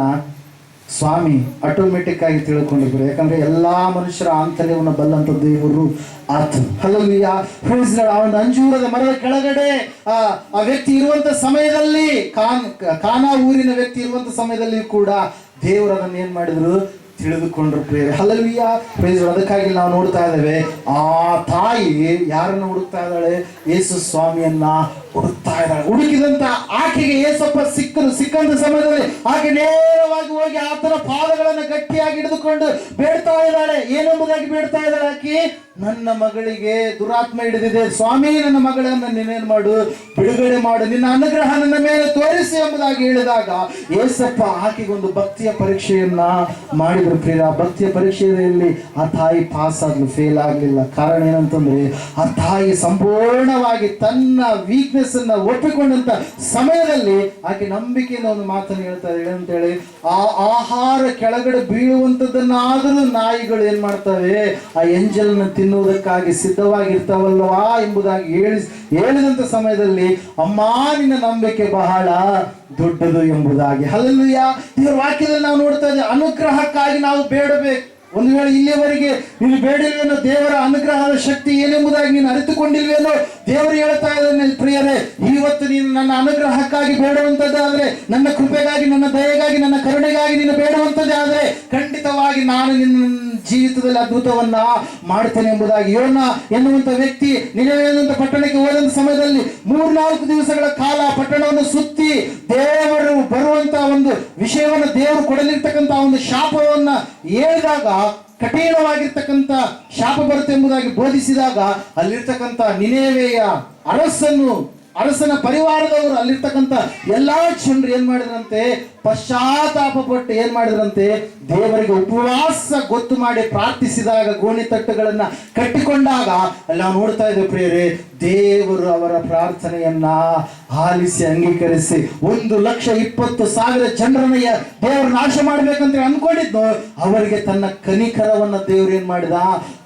ಸ್ವಾಮಿ ಆಟೋಮೆಟಿಕ್ ಆಗಿ ತಿಳ್ಕೊಂಡಿದ್ರು. ಯಾಕಂದ್ರೆ ಎಲ್ಲಾ ಮನುಷ್ಯರ ಆಂತರ್ಯವನ್ನು ಬಲ್ಲಂತ ದೇವರು ಆತನು. ಹಲ್ಲೆಲೂಯಾ. Praise lord. ಆ ಒಂದು ಅಂಜೂರದ ಮರದ ಕೆಳಗಡೆ ಆ ವ್ಯಕ್ತಿ ಇರುವಂತ ಸಮಯದಲ್ಲಿ, ಕಾನಾ ಊರಿನ ವ್ಯಕ್ತಿ ಇರುವಂತ ಸಮಯದಲ್ಲಿ ಕೂಡ ದೇವರು ಅದನ್ನ ಏನ್ ಮಾಡಿದ್ರು, ತಿಳಿದುಕೊಂಡ್ರು ಪ್ರಿಯರೇ. ಹಲ್ಲೆಲೂಯಾ. Praise lord. ಅದಕ್ಕಾಗಿ ನಾವು ನೋಡ್ತಾ ಇದ್ದೇವೆ, ಆ ತಾಯಿ ಯಾರನ್ನು ಹುಡುಕ್ತಾ ಇದ್ದಾಳೆ, ಯೇಸು ಸ್ವಾಮಿಯನ್ನ ಹುಡುಕ್ತಾ ಇದ್ದಾಳೆ. ಹುಡುಕಿದಂತ ಆಕೆಗೆ ಯೇಸಪ್ಪ ಸಿಕ್ಕಂತ ಸಮಯದಲ್ಲಿ ಆಕೆ ನೇರವಾಗಿ ಹೋಗಿ ಆತನ ಪಾದಗಳನ್ನು ಗಟ್ಟಿಯಾಗಿ ಹಿಡಿದುಕೊಂಡು ಬೇಡ್ತಾ ಇದ್ದಾಳೆ. ಏನೆಂಬುದಾಗಿ ಬೇಡ್ತಾ ಇದ್ದಾಳೆ ಆಕೆ, ನನ್ನ ಮಗಳಿಗೆ ದುರಾತ್ಮ ಹಿಡಿದಿದೆ ಸ್ವಾಮಿ, ನನ್ನ ಮಗಳನ್ನು ನೀನೇನು ಮಾಡು, ಬಿಡುಗಡೆ ಮಾಡು, ನಿನ್ನ ಅನುಗ್ರಹ ನನ್ನ ಮೇಲೆ ತೋರಿಸಿ ಎಂಬುದಾಗಿ ಹೇಳಿದಾಗ ಏಸಪ್ಪ ಆಕೆಗೊಂದು ಭಕ್ತಿಯ ಪರೀಕ್ಷೆಯನ್ನ ಮಾಡಿದ್ರು ಪ್ರಿಯ. ಭಕ್ತಿಯ ಪರೀಕ್ಷೆಯಲ್ಲಿ ಆ ತಾಯಿ ಪಾಸ್ ಆದ್ಲು, ಫೇಲ್ ಆಗಲಿಲ್ಲ. ಕಾರಣ ಏನಂತಂದ್ರೆ ಆ ತಾಯಿ ಸಂಪೂರ್ಣವಾಗಿ ತನ್ನ ವೀಕ್ನೆಸ್ ಅನ್ನ ಒಪ್ಪಿಕೊಂಡಂತ ಸಮಯದಲ್ಲಿ ಆಕೆ ನಂಬಿಕೆಯಿಂದ ಒಂದು ಮಾತನ್ನು ಹೇಳ್ತಾ ಇದೆ ಅಂತೇಳಿ, ಆ ಆಹಾರ ಕೆಳಗಡೆ ಬೀಳುವಂಥದ್ದನ್ನಾದರೂ ನಾಯಿಗಳು ಏನ್ ಮಾಡ್ತವೆ, ಆ ಎಂಜಲ್ನ ತಿನ್ನುವುದಕ್ಕಾಗಿ ಸಿದ್ಧವಾಗಿರ್ತಾವಲ್ವಾ ಎಂಬುದಾಗಿ ಹೇಳಿದಂತ ಸಮಯದಲ್ಲಿ, ಅಮ್ಮ ನಿನ್ನ ನಂಬಿಕೆ ಬಹಳ ದೊಡ್ಡದು ಎಂಬುದಾಗಿ. ಹಲ್ಲೆಲೂಯಾ. ದೇವರ ವಾಕ್ಯದಲ್ಲಿ ನಾವು ನೋಡ್ತಾ ಇದ್ದೇವೆ, ಅನುಗ್ರಹಕ್ಕಾಗಿ ನಾವು ಬೇಡಬೇಕು. ಒಂದು ವೇಳೆ ಇಲ್ಲಿಯವರೆಗೆ ನೀನು ಬೇಡಿಲ್ವೇನೋ, ದೇವರ ಅನುಗ್ರಹದ ಶಕ್ತಿ ಏನೆಂಬುದಾಗಿ ನೀನು ಅರಿತುಕೊಂಡಿಲ್ವೇನೋ, ದೇವರು ಹೇಳ್ತಾ ಇದ್ದಾನೆ ಪ್ರಿಯರೇ, ಇವತ್ತು ನೀನು ನನ್ನ ಅನುಗ್ರಹಕ್ಕಾಗಿ ಬೇಡುವಂಥದ್ದಾದ್ರೆ, ನನ್ನ ಕೃಪೆಗಾಗಿ, ನನ್ನ ದಯೆಗಾಗಿ, ನನ್ನ ಕರುಣೆಗಾಗಿ ನೀನು ಬೇಡುವಂಥದ್ದೇ ಆದರೆ ಖಂಡಿತವಾಗಿ ನಾನು ನಿನ್ನ ಜೀವಿತದಲ್ಲಿ ಅದ್ಭುತವನ್ನ ಮಾಡ್ತೇನೆ ಎಂಬುದಾಗಿ. ಯೋನ ಎನ್ನುವಂತ ವ್ಯಕ್ತಿ ನಿನವೆ ಎನ್ನುವಂತ ಪಟ್ಟಣಕ್ಕೆ ಹೋದಂತ ಸಮಯದಲ್ಲಿ 3-4 ದಿವಸಗಳ ಕಾಲ ಪಟ್ಟಣವನ್ನು ಸುತ್ತಿ ದೇವರು ಬರುವಂತ ಒಂದು ವಿಷಯವನ್ನು, ದೇವರು ಕೊಡಲಿರ್ತಕ್ಕಂಥ ಒಂದು ಶಾಪವನ್ನ ಹೇಳಿದಾಗ, ಕಠಿಣವಾಗಿರ್ತಕ್ಕಂಥ ಶಾಪ ಬರುತ್ತೆ ಎಂಬುದಾಗಿ ಬೋಧಿಸಿದಾಗ, ಅಲ್ಲಿರ್ತಕ್ಕಂಥ ನಿನೆವೆಯ ಅರಸನ ಪರಿವಾರದವರು, ಅಲ್ಲಿರ್ತಕ್ಕಂಥ ಎಲ್ಲಾ ಜನರು ಏನ್ ಮಾಡಿದ್ರಂತೆ, ಪಶ್ಚಾತ್ತಾಪ ಪಟ್ಟು ಏನ್ ಮಾಡಿದ್ರಂತೆ, ದೇವರಿಗೆ ಉಪವಾಸ ಗೊತ್ತು ಮಾಡಿ ಪ್ರಾರ್ಥಿಸಿದಾಗ, ಗೋಣಿ ತಟ್ಟುಗಳನ್ನ ಕಟ್ಟಿಕೊಂಡಾಗ ಅಲ್ಲಿ ನಾವು ನೋಡ್ತಾ ಇದ್ದೇವೆ ಪ್ರಿಯರೇ, ದೇವರು ಅವರ ಪ್ರಾರ್ಥನೆಯನ್ನ ಆಲಿಸಿ ಅಂಗೀಕರಿಸಿ 1,20,000 ಜನರನ್ನ ದೇವರು ನಾಶ ಮಾಡ್ಬೇಕಂತ ಅನ್ಕೊಂಡಿದ್ನು, ಅವರಿಗೆ ತನ್ನ ಕನಿಕರವನ್ನ ದೇವರು ಏನ್ ಮಾಡಿದ,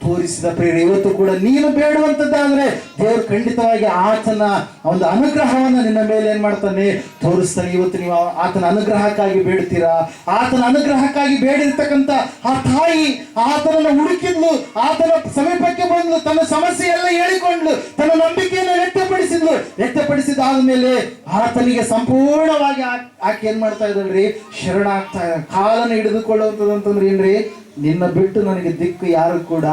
ತೋರಿಸಿದ ಪ್ರಿಯರೇ. ಇವತ್ತು ಕೂಡ ನೀನು ಬೇಡುವಂತದ್ದಾದ್ರೆ ದೇವರು ಖಂಡಿತವಾಗಿ ಆತನ ಒಂದು ಅನುಗ್ರಹವನ್ನ ನಿನ್ನ ಮೇಲೆ ಏನ್ ಮಾಡ್ತಾನೆ, ತೋರಿಸ್ತಾನೆ. ಇವತ್ತು ನೀವು ಆತನ ಅನುಗ್ರಹಕ್ಕಾಗಿ ಬೇಡ್ತೀರಾ? ಆತನ ಅನುಗ್ರಹಕ್ಕಾಗಿ ಬೇಡಿರ್ತಕ್ಕಂಥ ಆ ತಾಯಿ ಆತನನ್ನು ಹುಡುಕಿದ್ಲು, ಆತನ ಸಮೀಪಕ್ಕೆ ಬಂದ್ಲು, ತನ್ನ ಸಮಸ್ಯೆ ಎಲ್ಲ ಹೇಳಿಕೊಂಡ್ಲು, ತನ್ನ ನಂಬಿಕೆಯನ್ನು ವ್ಯಕ್ತಪಡಿಸಿದಾದ ಮೇಲೆ ಆತನಿಗೆ ಸಂಪೂರ್ಣವಾಗಿ ಆಕೆ ಏನ್ ಮಾಡ್ತಾ ಇದ್ದಲ್ರಿ, ಶರಣಾಗ್ತಾ ಇದ್ದ. ಕಾಲನ್ನು ಹಿಡಿದುಕೊಳ್ಳುವಂಥದ್ದಂತಂದ್ರೆ ಏನ್ರಿ, ನಿನ್ನ ಬಿಟ್ಟು ನನಗೆ ದಿಕ್ಕು ಯಾರು ಕೂಡ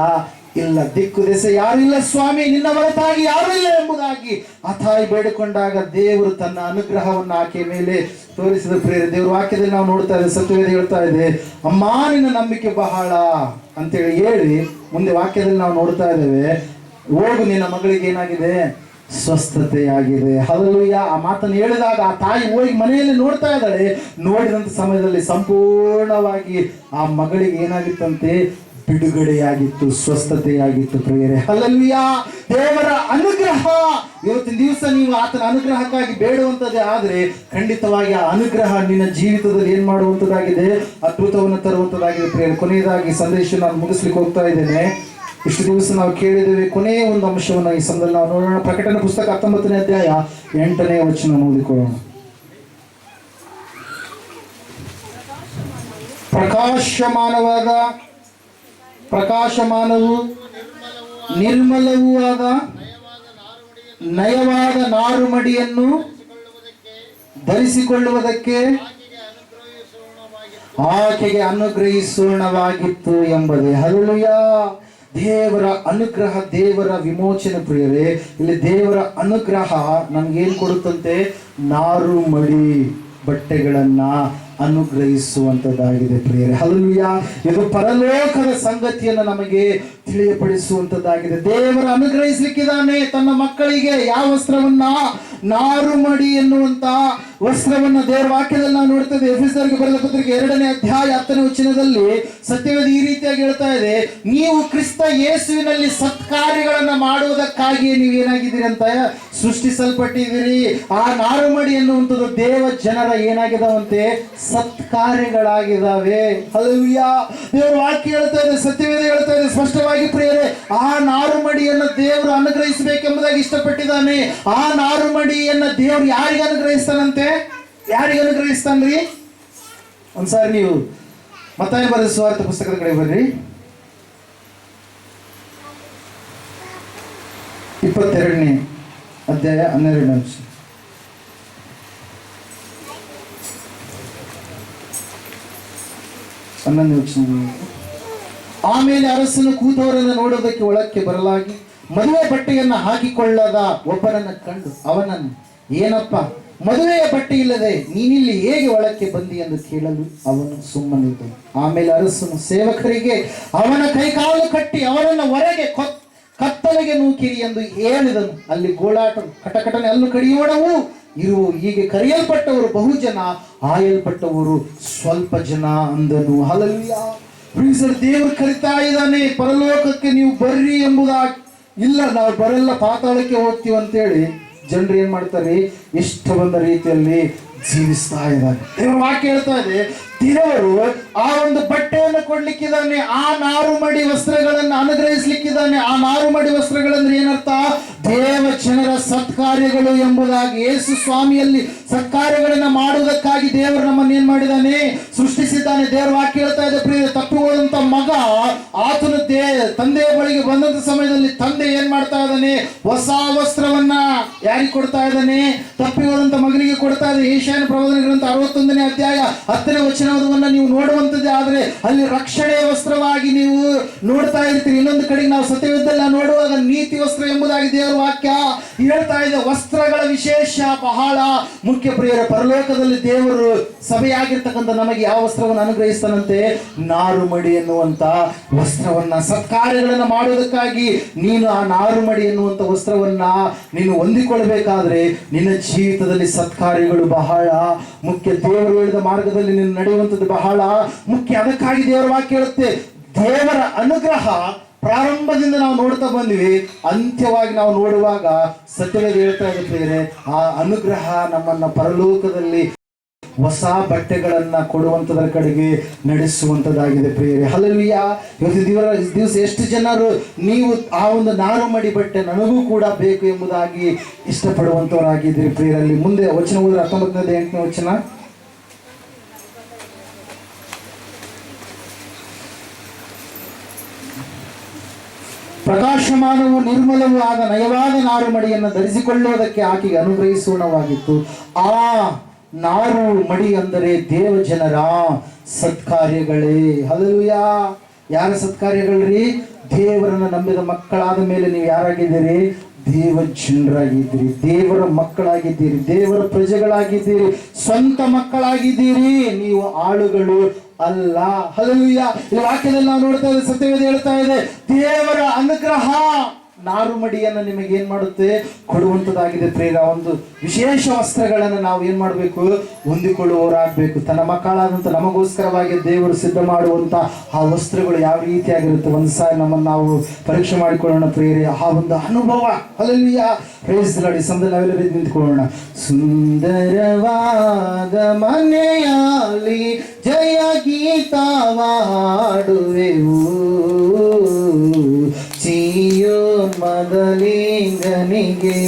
ಇಲ್ಲ, ದಿಕ್ಕು ದೆಸೆ ಯಾರು ಇಲ್ಲ ಸ್ವಾಮಿ, ನಿನ್ನ ಹೊರತಾಗಿ ಯಾರು ಇಲ್ಲ ಎಂಬುದಾಗಿ ಆ ತಾಯಿ ಬೇಡಿಕೊಂಡಾಗ ದೇವರು ತನ್ನ ಅನುಗ್ರಹವನ್ನು ಆಕೆಯ ಮೇಲೆ ತೋರಿಸಿದ ಪ್ರೇರೆ. ದೇವರ ವಾಕ್ಯದಲ್ಲಿ ನಾವು ನೋಡ್ತಾ ಇದ್ದೇವೆ, ಸತ್ಯವೇದ ಹೇಳ್ತಾ ಇದೆ, ಅಮ್ಮ ನಿನ್ನ ನಂಬಿಕೆ ಬಹಳ ಅಂತೇಳಿ ಹೇಳಿ ಮುಂದೆ ವಾಕ್ಯದಲ್ಲಿ ನಾವು ನೋಡ್ತಾ ಇದ್ದೇವೆ, ಹೋಗು ನಿನ್ನ ಮಗಳಿಗೆ ಏನಾಗಿದೆ, ಸ್ವಸ್ಥತೆಯಾಗಿದೆ. ಹಲ್ಲೆಲೂಯಾ. ಆ ಮಾತನ್ನು ಹೇಳಿದಾಗ ಆ ತಾಯಿ ಹೋಗಿ ಮನೆಯಲ್ಲಿ ನೋಡ್ತಾ ಇದ್ದಾಳೆ. ನೋಡಿದಂತ ಸಮಯದಲ್ಲಿ ಸಂಪೂರ್ಣವಾಗಿ ಆ ಮಗಳಿಗೆ ಏನಾಗಿತ್ತಂತೆ, ಬಿಡುಗಡೆಯಾಗಿತ್ತು, ಸ್ವಸ್ಥತೆಯಾಗಿತ್ತು ಪ್ರಿಯರೇ. ಹಲ್ಲೆಲೂಯಾ. ದೇವರ ಅನುಗ್ರಹ ಇವತ್ತಿನ ದಿವಸ ನೀವು ಆತನ ಅನುಗ್ರಹಕ್ಕಾಗಿ ಬೇಡುವಂಥದ್ದೇ ಆದರೆ ಖಂಡಿತವಾಗಿ ಆ ಅನುಗ್ರಹ ನಿನ್ನ ಜೀವಿತದಲ್ಲಿ ಏನ್ ಮಾಡುವಂಥದ್ದಾಗಿದೆ, ಅದ್ಭುತವನ್ನು ತರುವಂಥದ್ದಾಗಿದೆ ಪ್ರಿಯರೇ. ಕೊನೆಯದಾಗಿ ಸಂದೇಶ ನಾನು ಮುಗಿಸ್ಲಿಕ್ಕೆ ಹೋಗ್ತಾ ಇದ್ದೇನೆ. ಇಷ್ಟು ದಿವಸ ನಾವು ಕೇಳಿದ್ದೇವೆ, ಕೊನೆಯ ಒಂದು ಅಂಶವನ್ನು ಈ ಸಮಯದಲ್ಲಿ ನಾವು ನೋಡೋಣ. ಪ್ರಕಟಣೆ ಪುಸ್ತಕ 19ನೇ ಅಧ್ಯಾಯ 8ನೇ ವಚನ ಓದಿಕೊಳ್ಳೋಣ. ಪ್ರಕಾಶಮಾನವೂ ನಿರ್ಮಲವೂ ಆದ ನಯವಾದ ನಾರುಮಡಿಯನ್ನು ಧರಿಸಿಕೊಳ್ಳುವುದಕ್ಕೆ ಆಕೆಗೆ ಅನುಗ್ರಹಿಸೋಣವಾಗಿತ್ತು ಎಂಬುದೇ. ಹಲ್ಲೆಲೂಯಾ. ದೇವರ ಅನುಗ್ರಹ, ದೇವರ ವಿಮೋಚನೆ ಪ್ರಿಯರೇ. ಇಲ್ಲಿ ದೇವರ ಅನುಗ್ರಹ ನಮ್ಗೇನ್ ಕೊಡುತ್ತಂತೆ, ನಾರುಮಡಿ ಬಟ್ಟೆಗಳನ್ನ ಅನುಗ್ರಹಿಸುವಂತದ್ದಾಗಿದೆ ಪ್ರಿಯರೇ. ಹಲ್ಲೆಲೂಯಾ. ಇದು ಪರಲೋಕದ ಸಂಗತಿಯನ್ನು ನಮಗೆ ತಿಳಿಯಪಡಿಸುವಂತದ್ದಾಗಿದೆ. ದೇವರ ಅನುಗ್ರಹಿಸಲಿಕ್ಕಿದ್ದಾನೆ ತನ್ನ ಮಕ್ಕಳಿಗೆ ಯಾವ ವಸ್ತ್ರವನ್ನ, ನಾರುಮಡಿ ಎನ್ನುವಂತ ವಸ್ತ್ರವನ್ನ ದೇವರ ವಾಕ್ಯದಲ್ಲಿ ನಾವು ನೋಡ್ತೇವೆ. ಎಫೆಸರಿಗೆ ಬರೆದ ಪತ್ರಿಕೆ 2ನೇ ಅಧ್ಯಾಯ 10ನೇ ವಚನದಲ್ಲಿ ಸತ್ಯವೇದ ಈ ರೀತಿಯಾಗಿ ಹೇಳ್ತಾ ಇದೆ, ನೀವು ಕ್ರಿಸ್ತ ಯೇಸುವಿನಲ್ಲಿ ಸತ್ಕಾರ್ಯಗಳನ್ನ ಮಾಡುವುದಕ್ಕಾಗಿ ನೀವು ಏನಾಗಿದ್ದೀರಿ ಅಂತ ಸೃಷ್ಟಿಸಲ್ಪಟ್ಟಿದ್ದೀರಿ. ಆ ನಾರುಮಡಿ ಎನ್ನುವಂಥದ್ದು ದೇವ ಜನರ ಏನಾಗಿದಾವಂತೆ, ಸತ್ಕಾರ್ಯಗಳಾಗಿದ್ದಾವೆ. ಹಲ್ಲೆಲೂಯಾ. ದೇವರ ವಾಕ್ಯ ಹೇಳ್ತಾ ಇದೆ, ಸತ್ಯವೇದ ಹೇಳ್ತಾ ಇದೆ ಸ್ಪಷ್ಟವಾಗಿ ಪ್ರಿಯರೇ, ಆ ನಾರುಮಡಿಯನ್ನು ದೇವರು ಅನುಗ್ರಹಿಸಬೇಕೆಂಬುದಾಗಿ ಇಷ್ಟಪಟ್ಟಿದ್ದಾನೆ. ಆ ನಾರುಮಡಿಯನ್ನ ದೇವರು ಯಾರಿಗೆ ಅನುಗ್ರಹಿಸ್ತಾನಂತೆ, ಯಾರಿಗೆ ಅನುಗ್ರಹಿಸ್ತಾನ್ರಿ? ಒಂದ್ಸಾರಿ ನೀವು ಮತ್ತಾಯ ಬರೆದ ಸುವಾರ್ತೆ ಪುಸ್ತಕದ ಕಡೆ ಬರ್ರಿ. 22ನೇ ಅಧ್ಯಾಯ 12ನೇ ವಚನ. ಆಮೇಲೆ ಅರಸನು ಕೂತವರನ್ನು ನೋಡುವುದಕ್ಕೆ ಒಳಕ್ಕೆ ಬರಲಾಗಿ ಮದುವೆ ಬಟ್ಟೆಯನ್ನು ಹಾಕಿಕೊಳ್ಳದ ಒಬ್ಬನನ್ನು ಕಂಡು ಅವನನ್ನು, ಏನಪ್ಪ ಮದುವೆಯ ಬಟ್ಟೆ ಇಲ್ಲದೆ ನೀನಿಲ್ಲಿ ಹೇಗೆ ಒಳಕ್ಕೆ ಬಂದಿ ಎಂದು ಕೇಳಲು ಅವನು ಸುಮ್ಮನಿದ್ದನು. ಆಮೇಲೆ ಅರಸನು ಸೇವಕರಿಗೆ ಅವನ ಕೈಕಾಲು ಕಟ್ಟಿ ಅವನನ್ನು ಹೊರಗೆ ಕತ್ತಲೆಗೆ ನೂಕಿರಿ ಎಂದು ಹೇಳಿದನು. ಅಲ್ಲಿ ಗೋಳಾಟ, ಕಟಕಟನೆ, ಅಲ್ಲೂ ಕಡಿಯೋಣವು ಇರುವು. ಹೀಗೆ ಕರೆಯಲ್ಪಟ್ಟವರು ಬಹುಜನ, ಆಯಲ್ಪಟ್ಟವರು ಸ್ವಲ್ಪ ಜನ ಅಂದನು. ಹಲ್ಲೆಲೂಯಾ. ದೇವರು ಕರಿತಾ ಇದ್ದಾನೆ, ಪರಲೋಕಕ್ಕೆ ನೀವು ಬರ್ರಿ ಎಂಬುದಾಗಿ. ಇಲ್ಲ, ನಾವು ಬರಲ್ಲ, ಪಾತಾಳಕ್ಕೆ ಹೋಗ್ತೀವಿ ಅಂತೇಳಿ ಜನರು ಏನ್ ಮಾಡ್ತಾರೆ, ಇಷ್ಟ ಬಂದ ರೀತಿಯಲ್ಲಿ ಜೀವಿಸ್ತಾ ಇದ್ದಾರೆ. ದೇವರ ವಾಕ್ಯ ಹೇಳ್ತಾ ಇದೆ, ದೇವರು ಆ ಒಂದು ಬಟ್ಟೆಯನ್ನು ಕೊಡ್ಲಿಕ್ಕಿದ್ದಾನೆ, ಆ ನಾರುಮಡಿ ವಸ್ತ್ರಗಳನ್ನು ಅನುಗ್ರಹಿಸ್ಲಿಕ್ಕಿದ್ದಾನೆ. ಆ ನಾರುಮಡಿ ವಸ್ತ್ರಗಳಂದ್ರೆ ಏನರ್ಥ? ದೇವ ಜನರ ಸತ್ಕಾರ್ಯಗಳು ಎಂಬುದಾಗಿ. ಯೇಸು ಸ್ವಾಮಿಯಲ್ಲಿ ಸತ್ಕಾರ್ಯಗಳನ್ನ ಮಾಡುವುದಕ್ಕಾಗಿ ದೇವರು ನಮ್ಮನ್ನು ಏನ್ ಮಾಡಿದ್ದಾನೆ, ಸೃಷ್ಟಿಸಿದ್ದಾನೆ. ದೇವರ ವಾಕ್ಯ ಹೇಳ್ತಾ ಇದೆ, ಪ್ರಿಯ, ತಪ್ಪಿ ಹೋದಂತ ಮಗ ಆತನು ತಂದೆಯ ಬಳಿಗೆ ಬಂದಂತ ಸಮಯದಲ್ಲಿ ತಂದೆ ಏನ್ ಮಾಡ್ತಾ ಇದ್ದಾನೆ, ಹೊಸ ವಸ್ತ್ರವನ್ನ ಯಾರಿಗೆ ಕೊಡ್ತಾ ಇದ್ದಾನೆ? ತಪ್ಪಿ ಹೋದಂತ ಮಗನಿಗೆ ಕೊಡ್ತಾ ಇದೆ. ಏಷ್ಯಾನ ಪ್ರವಾದನ ಗ್ರಂಥ 61ನೇ ಅಧ್ಯಾಯ 10ನೇ ವಚನವನ್ನ ನೀವು ನೋಡುವಂತದ್ದೇ ಆದ್ರೆ ಅಲ್ಲಿ ರಕ್ಷಣೆಯ ವಸ್ತ್ರವಾಗಿ ನೀವು ನೋಡ್ತಾ ಇರ್ತೀರಿ. ಇನ್ನೊಂದು ಕಡೆಗೆ ನಾವು ಸತ್ಯವೇದದಲ್ಲಿ ನೋಡುವಾಗ ನೀತಿ ವಸ್ತ್ರ ಎಂಬುದಾಗಿ ದೇವರ ವಾಕ್ಯ ಹೇಳ್ತಾ ಇದೆ. ವಸ್ತ್ರಗಳ ವಿಶೇಷ ಬಹಳ ಮುಖ್ಯ ಪ್ರಿಯರ. ಪರಲೋಕದಲ್ಲಿ ದೇವರು ಸಭೆಯಾಗಿರ್ತಕ್ಕಂಥ ನಮಗೆ ಯಾವ ವಸ್ತ್ರವನ್ನು ಅನುಗ್ರಹಿಸ್ತಾನಂತೆ? ನಾರುಮಡಿ ಎನ್ನುವಂತ ವಸ್ತ್ರವನ್ನ. ಸತ್ಕಾರ್ಯಗಳನ್ನ ಮಾಡುವುದಕ್ಕಾಗಿ ನೀನು ಆ ನಾರುಮಡಿ ಎನ್ನುವಂತ ವಸ್ತ್ರವನ್ನ ನೀನು ಹೊಂದಿಕೊಳ್ಳಬೇಕಾದ್ರೆ ನಿನ್ನ ಜೀವಿತದಲ್ಲಿ ಸತ್ಕಾರ್ಯಗಳು ಬಹಳ ಮುಖ್ಯ. ದೇವರು ಹೇಳಿದ ಮಾರ್ಗದಲ್ಲಿ ನೀನು ನಡೆಯುವಂಥದ್ದು ಬಹಳ ಮುಖ್ಯ. ಅದಕ್ಕಾಗಿ ದೇವರ ವಾಕ್ಯ ಹೇಳುತ್ತೆ, ದೇವರ ಅನುಗ್ರಹ ಪ್ರಾರಂಭದಿಂದ ನಾವು ನೋಡ್ತಾ ಬಂದ್ವಿ, ಅಂತ್ಯವಾಗಿ ನಾವು ನೋಡುವಾಗ ಸತ್ಯವೇದ ಹೇಳ್ತಾ ಇದೆ ಪ್ರಿಯರೇ, ಆ ಅನುಗ್ರಹ ನಮ್ಮನ್ನ ಪರಲೋಕದಲ್ಲಿ ಹೊಸ ಬಟ್ಟೆಗಳನ್ನ ಕೊಡುವಂತದರ ಕಡೆಗೆ ನಡೆಸುವಂತದ್ದಾಗಿದೆ ಪ್ರಿಯರೇ. ಹಲ್ಲೆಲೂಯಾ. ಇವತ್ತು ದಿವಸ ಎಷ್ಟು ಜನರು ನೀವು ಆ ಒಂದು ನಾರುಮಡಿ ಬಟ್ಟೆ ನನಗೂ ಕೂಡ ಬೇಕು ಎಂಬುದಾಗಿ ಇಷ್ಟಪಡುವಂತವರಾಗಿದ್ದೀರಿ ಪ್ರಿಯರಲ್ಲಿ. ಮುಂದೆ ವಚನ ಓದಿದ್ರೆ 19ನೇ 8ನೇ ವಚನ. ಪ್ರಕಾಶಮಾನವು ನಿರ್ಮಲವೂ ಆದ ನಯವಾದ ನಾರುಮಡಿಯನ್ನು ಧರಿಸಿಕೊಳ್ಳುವುದಕ್ಕೆ ಆಕೆಗೆ ಅನುಗ್ರಹಿಸೋಣವಾಗಿತ್ತು. ಆ ನಾರು ಮಡಿ ಅಂದರೆ ದೇವ ಜನರ ಸತ್ಕಾರ್ಯಗಳೇ. ಹಲ್ಲೆಲೂಯಾ. ಯಾರ ಸತ್ಕಾರ್ಯಗಳ್ರಿ? ದೇವರನ್ನ ನಂಬಿದ ಮಕ್ಕಳಾದ ಮೇಲೆ ನೀವು ಯಾರಾಗಿದ್ದೀರಿ? ದೇವ ಜನರಾಗಿದ್ದೀರಿ, ದೇವರ ಮಕ್ಕಳಾಗಿದ್ದೀರಿ, ದೇವರ ಪ್ರಜೆಗಳಾಗಿದ್ದೀರಿ, ಸ್ವಂತ ಮಕ್ಕಳಾಗಿದ್ದೀರಿ. ನೀವು ಆಳುಗಳು ಅಲ್ಲ. ಹಲ್ಲೆಲೂಯಾ. ಈ ವಾಕ್ಯದಲ್ಲಿ ನಾವು ನೋಡ್ತಾ ಇದ್ದೇವೆ, ಸತ್ಯವೇದ ಹೇಳ್ತಾ ಇದೆ, ದೇವರ ಅನುಗ್ರಹ ನಾರುಮಡಿಯನ್ನು ನಿಮಗೆ ಏನ್ ಮಾಡುತ್ತೆ? ಕೊಡುವಂಥದ್ದಾಗಿದೆ ಪ್ರೇರ. ಒಂದು ವಿಶೇಷ ವಸ್ತ್ರಗಳನ್ನು ನಾವು ಏನ್ ಮಾಡಬೇಕು? ಹೊಂದಿಕೊಳ್ಳುವವರಾಗಬೇಕು. ತನ್ನ ಮಕ್ಕಳಾದಂಥ ನಮಗೋಸ್ಕರವಾಗಿ ದೇವರು ಸಿದ್ಧ ಮಾಡುವಂತ ಆ ವಸ್ತ್ರಗಳು ಯಾವ ರೀತಿಯಾಗಿರುತ್ತೆ ಒಂದು ಸಾರಿ ನಮ್ಮನ್ನು ನಾವು ಪರೀಕ್ಷೆ ಮಾಡಿಕೊಳ್ಳೋಣ ಪ್ರೇರೆ. ಆ ಒಂದು ಅನುಭವ. ಹಲ್ಲೆಲೂಯಾ. Praise the lord. ಈ ಸಮಯದಲ್ಲಿ ನಾವೆಲ್ಲರೂ ನಿಂತುಕೊಳ್ಳೋಣ. ಸುಂದರವಾದ ಮನೆಯಲ್ಲಿ ಜಯ ಗೀತವ ಹಾಡುವೆವು, ಸಿಯೋನ್ ಮದಲಿಂಗನಿಗೆ.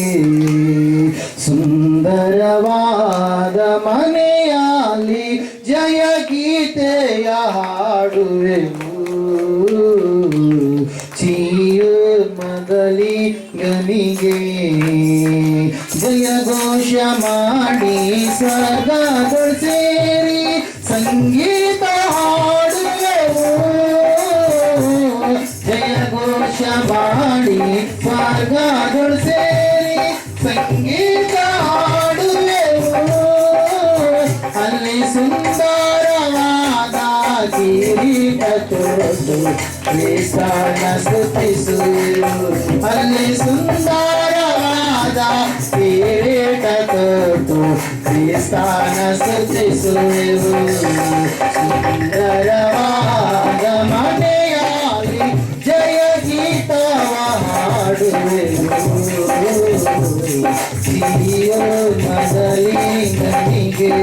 ಸುಂದರವಾದ ಮನೆಯಲ್ಲಿ ಜಯ ಗೀತೆಯ ಹಾಡುವೆವು, ಸಿಯೋನ್ ಮದಲಿಂಗನಿಗೆ. ಜಯ ಘೋಷ ಮಾಡಿ ಸ್ವರ್ಗದೊಳು ಸೇರಿ ಸಂಗೀತ ಹಾಡುವೆವು, ಜಯ ಘೋಷ ಮಾಡಿ ಸ್ವರ್ಗದೊಳು ಸೇರಿ ಸಂಗೀತ ಹಾಡುವೆವು. ಅಲ್ಲಿ ಸುಂದರವಾದ ಕಿರೀಟ ತೊಟ್ಟು ಕ್ರಿಸ್ತನ ಸ್ತುತಿಸುವೆವು, ಅಲ್ಲಿ ಸುಂದರವಾದ ಕಿರೀಟ ತೊಟ್ಟು ಕ್ರಿಸ್ತನ ಸ್ತುತಿಸುವೆವು. ಸುಂದರವಾದ ಮನೆಯಲ್ಲಿ ಜಯ ಗೀತವ ಹಾಡುವೆವು, ಸಿಯೋನ್ ಮದಲಿಂಗನಿಗೆ,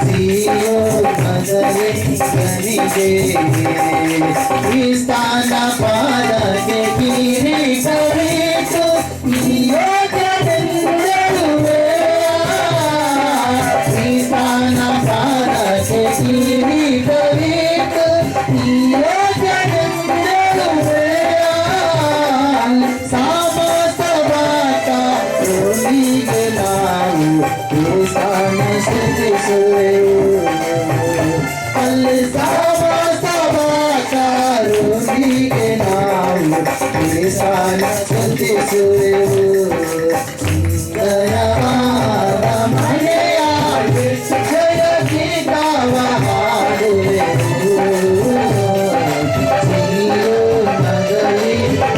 ಸಿಯೋನ್ ಮದಲಿಂಗನಿಗೆ. ಕ್ರಿಸ್ತನ ಪಾದಕ್ಕೆ ಕಿರೀಟವಿಟ್ಟು ನಿಯೋಜನೆಂದೆಳುವೆ, ಕ್ರಿಸ್ತನ ಪಾದಕ್ಕೆ ಕಿರೀಟವಿಟ್ಟು ನಿಯೋಜನೆಂದೆಳುವೆ. ಸಮಸ್ತ ಭಕ್ತರೊಂದಿಗೆ ನಾವು ಕ್ರಿಸ್ತನ ಸ್ತುತಿಸುವೆವು, ಅಲ್ಲಿ ಸಮಸ್ತ ಭಕ್ತರೊಂದಿಗೆ ನಾವು ಕ್ರಿಸ್ತನ ಸ್ತುತಿಸುವೆವು. ಸುಂದರವಾದ ಮನೆಯಲ್ಲಿ ಜಯ ಗೀತವ ಹಾಡುವೆವು, ಸಿಯೋನ್ ಮದಲಿಂಗನಿಗೆ.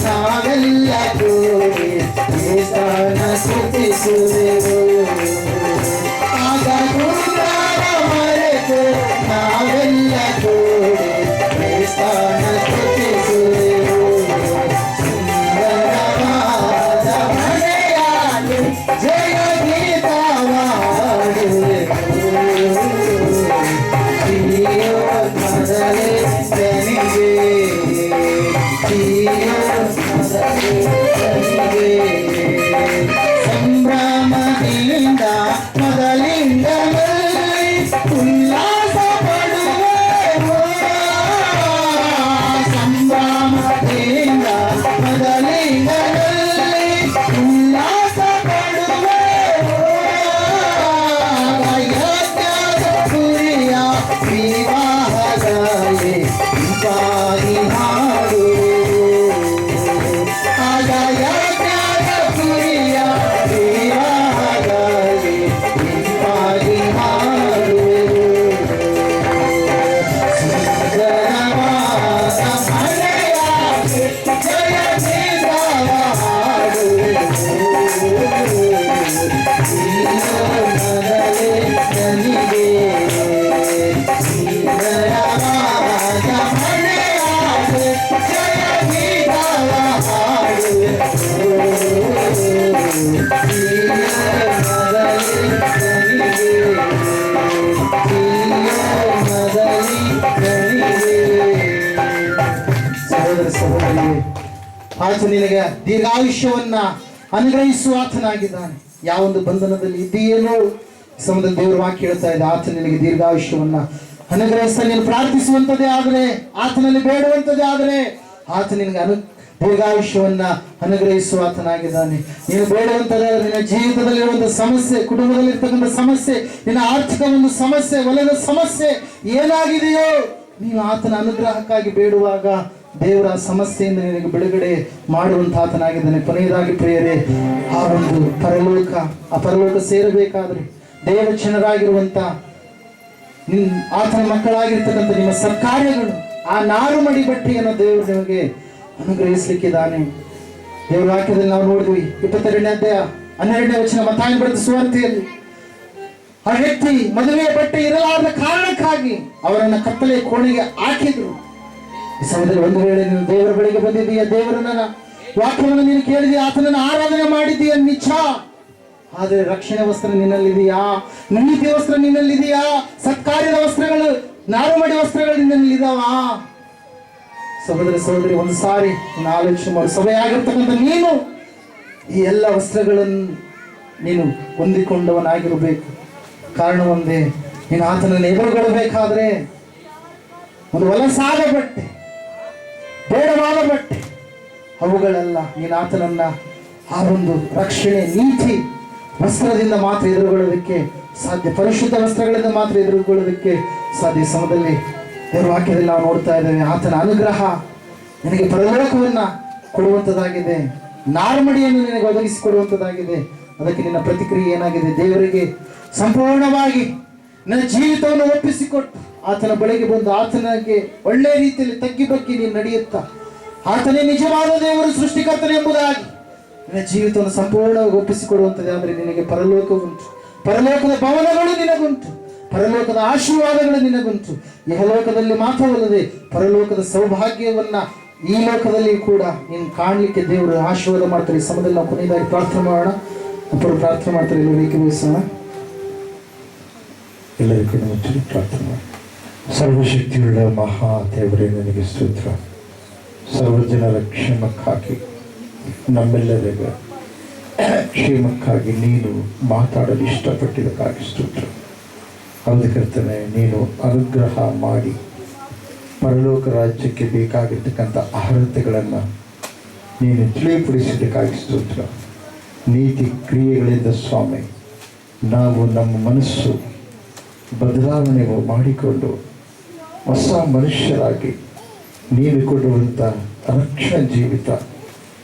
ನಾವೆಲ್ಲ ಕೂಡಿ ಕ್ರಿಸ್ತನ ಸ್ತುತಿಸುವೆವು. ಆಗ ಗುರುಗಳ ಮರೆತು ನಾವೆಲ್ಲ ಕೂಡಿ ಕ್ರಿಸ್ತನ ಸ್ತುತಿಸುವೆವು. ಸುಂದರವಾದ ಮನೆಯಲ್ಲಿ ಜಯ ಗೀತವಾಡುವೆವು. ಮೊದಲೇ ತನಿಗೆ ಸಂಭ್ರಮದಿಂದ ಮೊದಲಿಂದಲೇ ಉಲ್ಲಾಸ ಪಡುವೆವು. ಸಂಭ್ರಮದಿಂದ ಮೊದಲಿಂದಲೇ ಉಲ್ಲಾಸ ಪಡುವೆವು. ಯಜ್ಞದ ಕುರಿಯ ವಿವಾಹದಲ್ಲಿ ಪಾರಿ ಹಾಡುವೆವು. ಆಗ ಯಜ್ಞದ ಕುರಿಯ ವಿವಾಹದಲ್ಲಿ ಪಾರಿ ಹಾಡುವೆವು. ಸುಂದರವಾದ ಮನೆಯಾಗಿ ಜಯ ಗೀತವ ಹಾಡುವೆವು. ಮೊದಲೇ ನನಗೆ ಸುಂದರವಾದ ಮನೆಯಾಗಿ ಜಯ ಗೀತವ ಹಾಡುವೆವು. ಮೊದಲೇ ನನಗೆ ಸಹೋದರ ಸಹೋದರಿಯೇ, ಆತ ನಿನಗೆ ದೀರ್ಘಾಯುಷ್ಯವನ್ನ ಅನುಗ್ರಹಿಸುವ ಆತನಾಗಿದ್ದಾನೆ. ಯಾವೊಂದು ಬಂಧನದಲ್ಲಿ ಇದೆಯೇನೋ ಸಮುದ್ರ ದೇವರ ವಾಕ್ಯ ಹೇಳ್ತಾ ಇದೆ, ಆತ ನಿನಗೆ ದೀರ್ಘಾಯುಷ್ಯವನ್ನ ಅನುಗ್ರಹಿಸ್ತಾ ನೀನು ಪ್ರಾರ್ಥಿಸುವಂಥದ್ದೇ ಆದರೆ, ಆತನಲ್ಲಿ ಬೇಡುವಂಥದ್ದೇ ಆದರೆ ಆತ ನಿನಗೆ ದೀರ್ಘಾಯುಷ್ಯವನ್ನ ಅನುಗ್ರಹಿಸುವ ಆತನಾಗಿದ್ದಾನೆ. ನೀನು ಬೇಡುವಂಥದ್ದಾದ್ರೆ ನಿನ್ನ ಜೀವಿತದಲ್ಲಿರುವಂಥ ಸಮಸ್ಯೆ, ಕುಟುಂಬದಲ್ಲಿರ್ತಕ್ಕಂಥ ಸಮಸ್ಯೆ, ನಿನ್ನ ಆರ್ಥಿಕ ಒಂದು ಸಮಸ್ಯೆ, ಹೊಲದ ಸಮಸ್ಯೆ ಏನಾಗಿದೆಯೋ ನೀನು ಆತನ ಅನುಗ್ರಹಕ್ಕಾಗಿ ಬೇಡುವಾಗ ದೇವರ ಸಮಸ್ಯೆಯಿಂದ ನಿನಗೆ ಬಿಡುಗಡೆ ಮಾಡುವಂಥ ಆತನಾಗಿದ್ದಾನೆ. ಕೊನೆಯದಾಗಿ ಪ್ರಿಯರೇ, ಆ ಒಂದು ಆ ಪರಲೋಕ ಸೇರಬೇಕಾದ್ರೆ ದೇವಚನರಾಗಿರುವಂಥ ಆತನ ಮಕ್ಕಳಾಗಿರ್ತಕ್ಕಂಥ ನಿಮ್ಮ ಸತ್ಕಾರ್ಯಗಳು, ಆ ನಾರುಮಡಿ ಬಟ್ಟೆಯನ್ನು ದೇವರು ನಿಮಗೆ ಅನುಗ್ರಹಿಸಲಿಕ್ಕಿದ್ದಾನೆ. ದೇವರ ವಾಕ್ಯದಲ್ಲಿ ನಾವು ನೋಡಿದ್ವಿ 22ನೇ ಅಧ್ಯಾಯ 12ನೇ ವಚನ ಮತ್ತಾಯನ ಬರೆದ ಸುವಾರ್ತೆಯಲ್ಲಿ ಆ ವ್ಯಕ್ತಿ ಮದುವೆಯ ಬಟ್ಟೆ ಇರಲಾರದ ಕಾರಣಕ್ಕಾಗಿ ಅವರನ್ನ ಕತ್ತಲೆ ಕೋಣೆಗೆ ಹಾಕಿದ್ರು. ಈ ಸಮಯದಲ್ಲಿ ಒಂದು ವೇಳೆ ನೀನು ದೇವರ ಬಳಿಗೆ ಬಂದಿದ್ದೀಯ, ದೇವರನ್ನ ವಾಕ್ಯವನ್ನು ನೀನು ಕೇಳಿದೀಯ, ಆತನನ್ನು ಆರಾಧನೆ ಮಾಡಿದ್ದೀಯ ನಿಜ. ಆದರೆ ರಕ್ಷಣೆ ವಸ್ತ್ರ ನಿನ್ನಲ್ಲಿದೆಯಾ? ನೀತಿ ವಸ್ತ್ರ ನಿನ್ನಲ್ಲಿದೆಯಾ? ಸತ್ಕಾರ್ಯದ ವಸ್ತ್ರಗಳು, ನಾರುಮಡಿ ವಸ್ತ್ರಗಳು ನಿನ್ನಲ್ಲಿದ್ದಾವ? ಸಹೋದರ ಸಹೋದರಿ, ಒಂದು ಸಾರಿ ಆಲೋಚನೆ ಮಾಡು. ಸಭೆಯಾಗಿರ್ತಕ್ಕಂಥ ನೀನು ಈ ಎಲ್ಲ ವಸ್ತ್ರಗಳನ್ನು ನೀನು ಹೊಂದಿಕೊಂಡವನಾಗಿರಬೇಕು. ಕಾರಣ ಒಂದೇ, ನೀನು ಆತನನ್ನು ಎದುರುಗೊಳ್ಳಬೇಕಾದ್ರೆ ಒಂದು ಹೊಲಸಾದ ಬಟ್ಟೆ, ಬೇಡವಾದ ಬಟ್ಟೆ ಅವುಗಳೆಲ್ಲ ನೀನು ಆತನನ್ನ ಆ ಒಂದು ರಕ್ಷಣೆ ನೀತಿ ವಸ್ತ್ರದಿಂದ ಮಾತ್ರ ಎದುರುಗೊಳ್ಳೋದಕ್ಕೆ ಸಾಧ್ಯ, ಪರಿಶುದ್ಧ ವಸ್ತ್ರಗಳಿಂದ ಮಾತ್ರ ಎದುರುಗೊಳ್ಳೋದಕ್ಕೆ ಸಾಧ್ಯ. ಸಮಯದಲ್ಲಿ ದೇವರ ವಾಕ್ಯದಲ್ಲಿ ನಾವು ನೋಡ್ತಾ ಇದ್ದೇವೆ, ಆತನ ಅನುಗ್ರಹ ನಿನಗೆ ಪರಲೋಕವನ್ನ ಕೊಡುವಂಥದ್ದಾಗಿದೆ, ನಾರ್ಮಡಿಯನ್ನು ನಿನಗೆ ಒದಗಿಸಿಕೊಡುವಂಥದ್ದಾಗಿದೆ. ಅದಕ್ಕೆ ನಿನ್ನ ಪ್ರತಿಕ್ರಿಯೆ ಏನಾಗಿದೆ? ದೇವರಿಗೆ ಸಂಪೂರ್ಣವಾಗಿ ನಿನ್ನ ಜೀವಿತವನ್ನು ಒಪ್ಪಿಸಿಕೊಟ್ಟು ಆತನ ಬಳಿಗೆ ಬಂದು ಆತನಿಗೆ ಒಳ್ಳೆ ರೀತಿಯಲ್ಲಿ ತಗ್ಗಿ ಬಗ್ಗಿ ನೀನು ನಡೆಯುತ್ತಾ ಆತನೇ ನಿಜವಾದ ದೇವರು ಸೃಷ್ಟಿಕರ್ತನೆ ಎಂಬುದಾಗಿ ನಿನ್ನ ಜೀವಿತವನ್ನು ಸಂಪೂರ್ಣವಾಗಿ ಒಪ್ಪಿಸಿಕೊಡುವಂಥದ್ದು. ಆದರೆ ನಿನಗೆ ಪರಲೋಕ ಉಂಟು, ಪರಲೋಕದ ಭವನಗಳು ನಿನಗುಂಟು, ಪರಲೋಕದ ಆಶೀರ್ವಾದಗಳು ನಿನಗುಂಟು. ಇಹಲೋಕದಲ್ಲಿ ಮಾತ್ರವಲ್ಲದೆ ಪರಲೋಕದ ಸೌಭಾಗ್ಯವನ್ನ ಈ ಲೋಕದಲ್ಲಿ ಕೂಡ ನೀನು ಕಾಣಲಿಕ್ಕೆ ದೇವರು ಆಶೀರ್ವಾದ ಮಾಡ್ತಾರೆ. ಈ ಸಮಯದಲ್ಲಿ ನಾವು ಕೊನೆಯದಾಗಿ ಪ್ರಾರ್ಥನೆ ಮಾಡೋಣ. ಒಬ್ಬರು ಪ್ರಾರ್ಥನೆ ಮಾಡ್ತಾರೆ, ಎಲ್ಲರೂ ಏಕೀಭವಿಸೋಣ. ಎಲ್ಲರಿಗೂ ಮುಚ್ಚಿ ಪ್ರಾರ್ಥನೆ ಮಾಡಿ. ಸರ್ವಶಕ್ತಿಯುಳ್ಳ ಮಹಾ ದೇವರೇ, ನನಗೆ ಸ್ತೋತ್ರ. ಸರ್ವಜನರ ಕ್ಷೇಮಕ್ಕಾಗಿ, ನಮ್ಮೆಲ್ಲರಿಗ ಕ್ಷೇಮಕ್ಕಾಗಿ ನೀನು ಮಾತಾಡಲು ಇಷ್ಟಪಟ್ಟಿದ್ದಕ್ಕಾಗಿ ಸ್ತೋತ್ರ. ಹೌದು ಕರ್ತನೆ, ನೀನು ಅನುಗ್ರಹ ಮಾಡಿ ಪರಲೋಕ ರಾಜ್ಯಕ್ಕೆ ಬೇಕಾಗಿರ್ತಕ್ಕಂಥ ಅರ್ಹತೆಗಳನ್ನು ನೀನು ತಿಳಿಪಡಿಸಿದ್ದಕ್ಕಾಗಿ ಸ್ತೋತ್ರ. ನೀತಿ ಕ್ರಿಯೆಗಳಿಂದ ಸ್ವಾಮಿ, ನಾವು ನಮ್ಮ ಮನಸ್ಸು ಬದಲಾವಣೆ ಮಾಡಿಕೊಂಡು ಹೊಸ ಮನುಷ್ಯರಾಗಿ ನೀನು ಕೊಡುವಂಥ ರಕ್ಷಣಾ ಜೀವಿತ,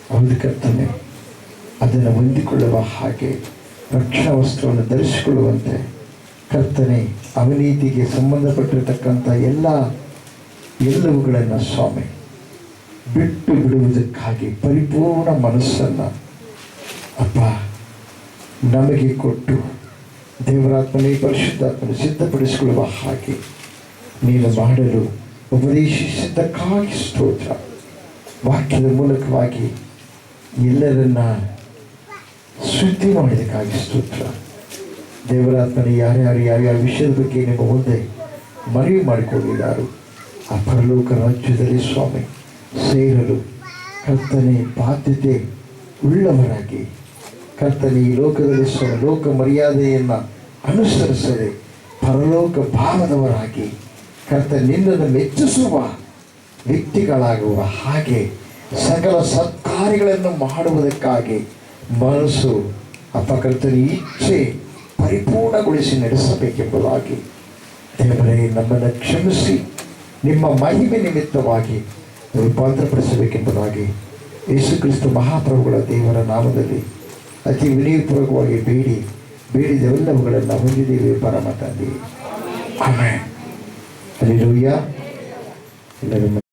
ಹೌದು ಕರ್ತನೆ, ಅದನ್ನು ಹೊಂದಿಕೊಳ್ಳುವ ಹಾಗೆ ರಕ್ಷಣಾ ವಸ್ತ್ರವನ್ನು ಧರಿಸಿಕೊಳ್ಳುವಂತೆ ಕರ್ತನೆ, ಅವಿನೀತಿಗೆ ಸಂಬಂಧಪಟ್ಟಿರತಕ್ಕಂಥ ಎಲ್ಲವುಗಳನ್ನು ಸ್ವಾಮಿ ಬಿಟ್ಟು ಬಿಡುವುದಕ್ಕಾಗಿ ಪರಿಪೂರ್ಣ ಮನಸ್ಸನ್ನು ಅಪ್ಪ ನಮಗೆ ಕೊಟ್ಟು ದೇವರಾತ್ಮನೇ ಪರಿಶುದ್ಧಾತ್ಮನ ಸಿದ್ಧಪಡಿಸಿಕೊಳ್ಳುವ ಹಾಗೆ ನೀನು ಮಾಡಲು ಉಪದೇಶಿಸಿದ್ದಕ್ಕಾಗಿ ಸ್ತೋತ್ರ. ವಾಕ್ಯದ ಮೂಲಕವಾಗಿ ಎಲ್ಲರನ್ನ ಶುದ್ಧಿ ಮಾಡಿದಕ್ಕಾಗಿ ಸ್ತೋತ್ರ. ದೇವರಾತ್ಮನೇ ಯಾರ್ಯಾವ ವಿಷಯದ ಬಗ್ಗೆ ನಿಮ್ಮ ಮುಂದೆ ಮನವಿ ಮಾಡಿಕೊಂಡಿದ್ದಾರೋ ಆ ಪರಲೋಕ ರಾಜ್ಯದಲ್ಲಿ ಸ್ವಾಮಿ ಸೇರಲು ಕರ್ತನೆ ಬಾಧ್ಯತೆ ಉಳ್ಳವರಾಗಿ, ಕರ್ತನೆ ಈ ಲೋಕದಲ್ಲಿ ಲೋಕ ಮರ್ಯಾದೆಯನ್ನು ಅನುಸರಿಸದೆ ಪರಲೋಕ ಭಾವದವರಾಗಿ ಕರ್ತನೆ ನಿನ್ನನ್ನು ಮೆಚ್ಚಿಸುವ ವ್ಯಕ್ತಿಗಳಾಗುವ ಹಾಗೆ ಸಕಲ ಸತ್ಕಾರ್ಯಗಳನ್ನು ಮಾಡುವುದಕ್ಕಾಗಿ ಮನಸ್ಸು ಅಪ್ಪ ಕರ್ತನ ಇಚ್ಛೆ ಪರಿಪೂರ್ಣಗೊಳಿಸಿ ನಡೆಸಬೇಕೆಂಬುದಾಗಿ ದೇವರೇ ನಮ್ಮನ್ನು ಕ್ಷಮಿಸಿ ನಿಮ್ಮ ಮಹಿಮೆ ನಿಮಿತ್ತವಾಗಿ ರೂಪಾಂತರಪಡಿಸಬೇಕೆಂಬುದಾಗಿ ಯೇಸು ಕ್ರಿಸ್ತ ಮಹಾಪ್ರಭುಗಳ ದೇವರ ನಾಮದಲ್ಲಿ ಅತಿ ವಿನಯಪೂರ್ವಕವಾಗಿ ಬೇಡಿದೆಲ್ಲವುಗಳನ್ನು ಹೊಂದಿದ್ದೇವೆ ಪರಮ ತಂದೆ. ಆಮೆನ್. ಹಲ್ಲೆಲೂಯಾ. ಎಲ್ಲರೂ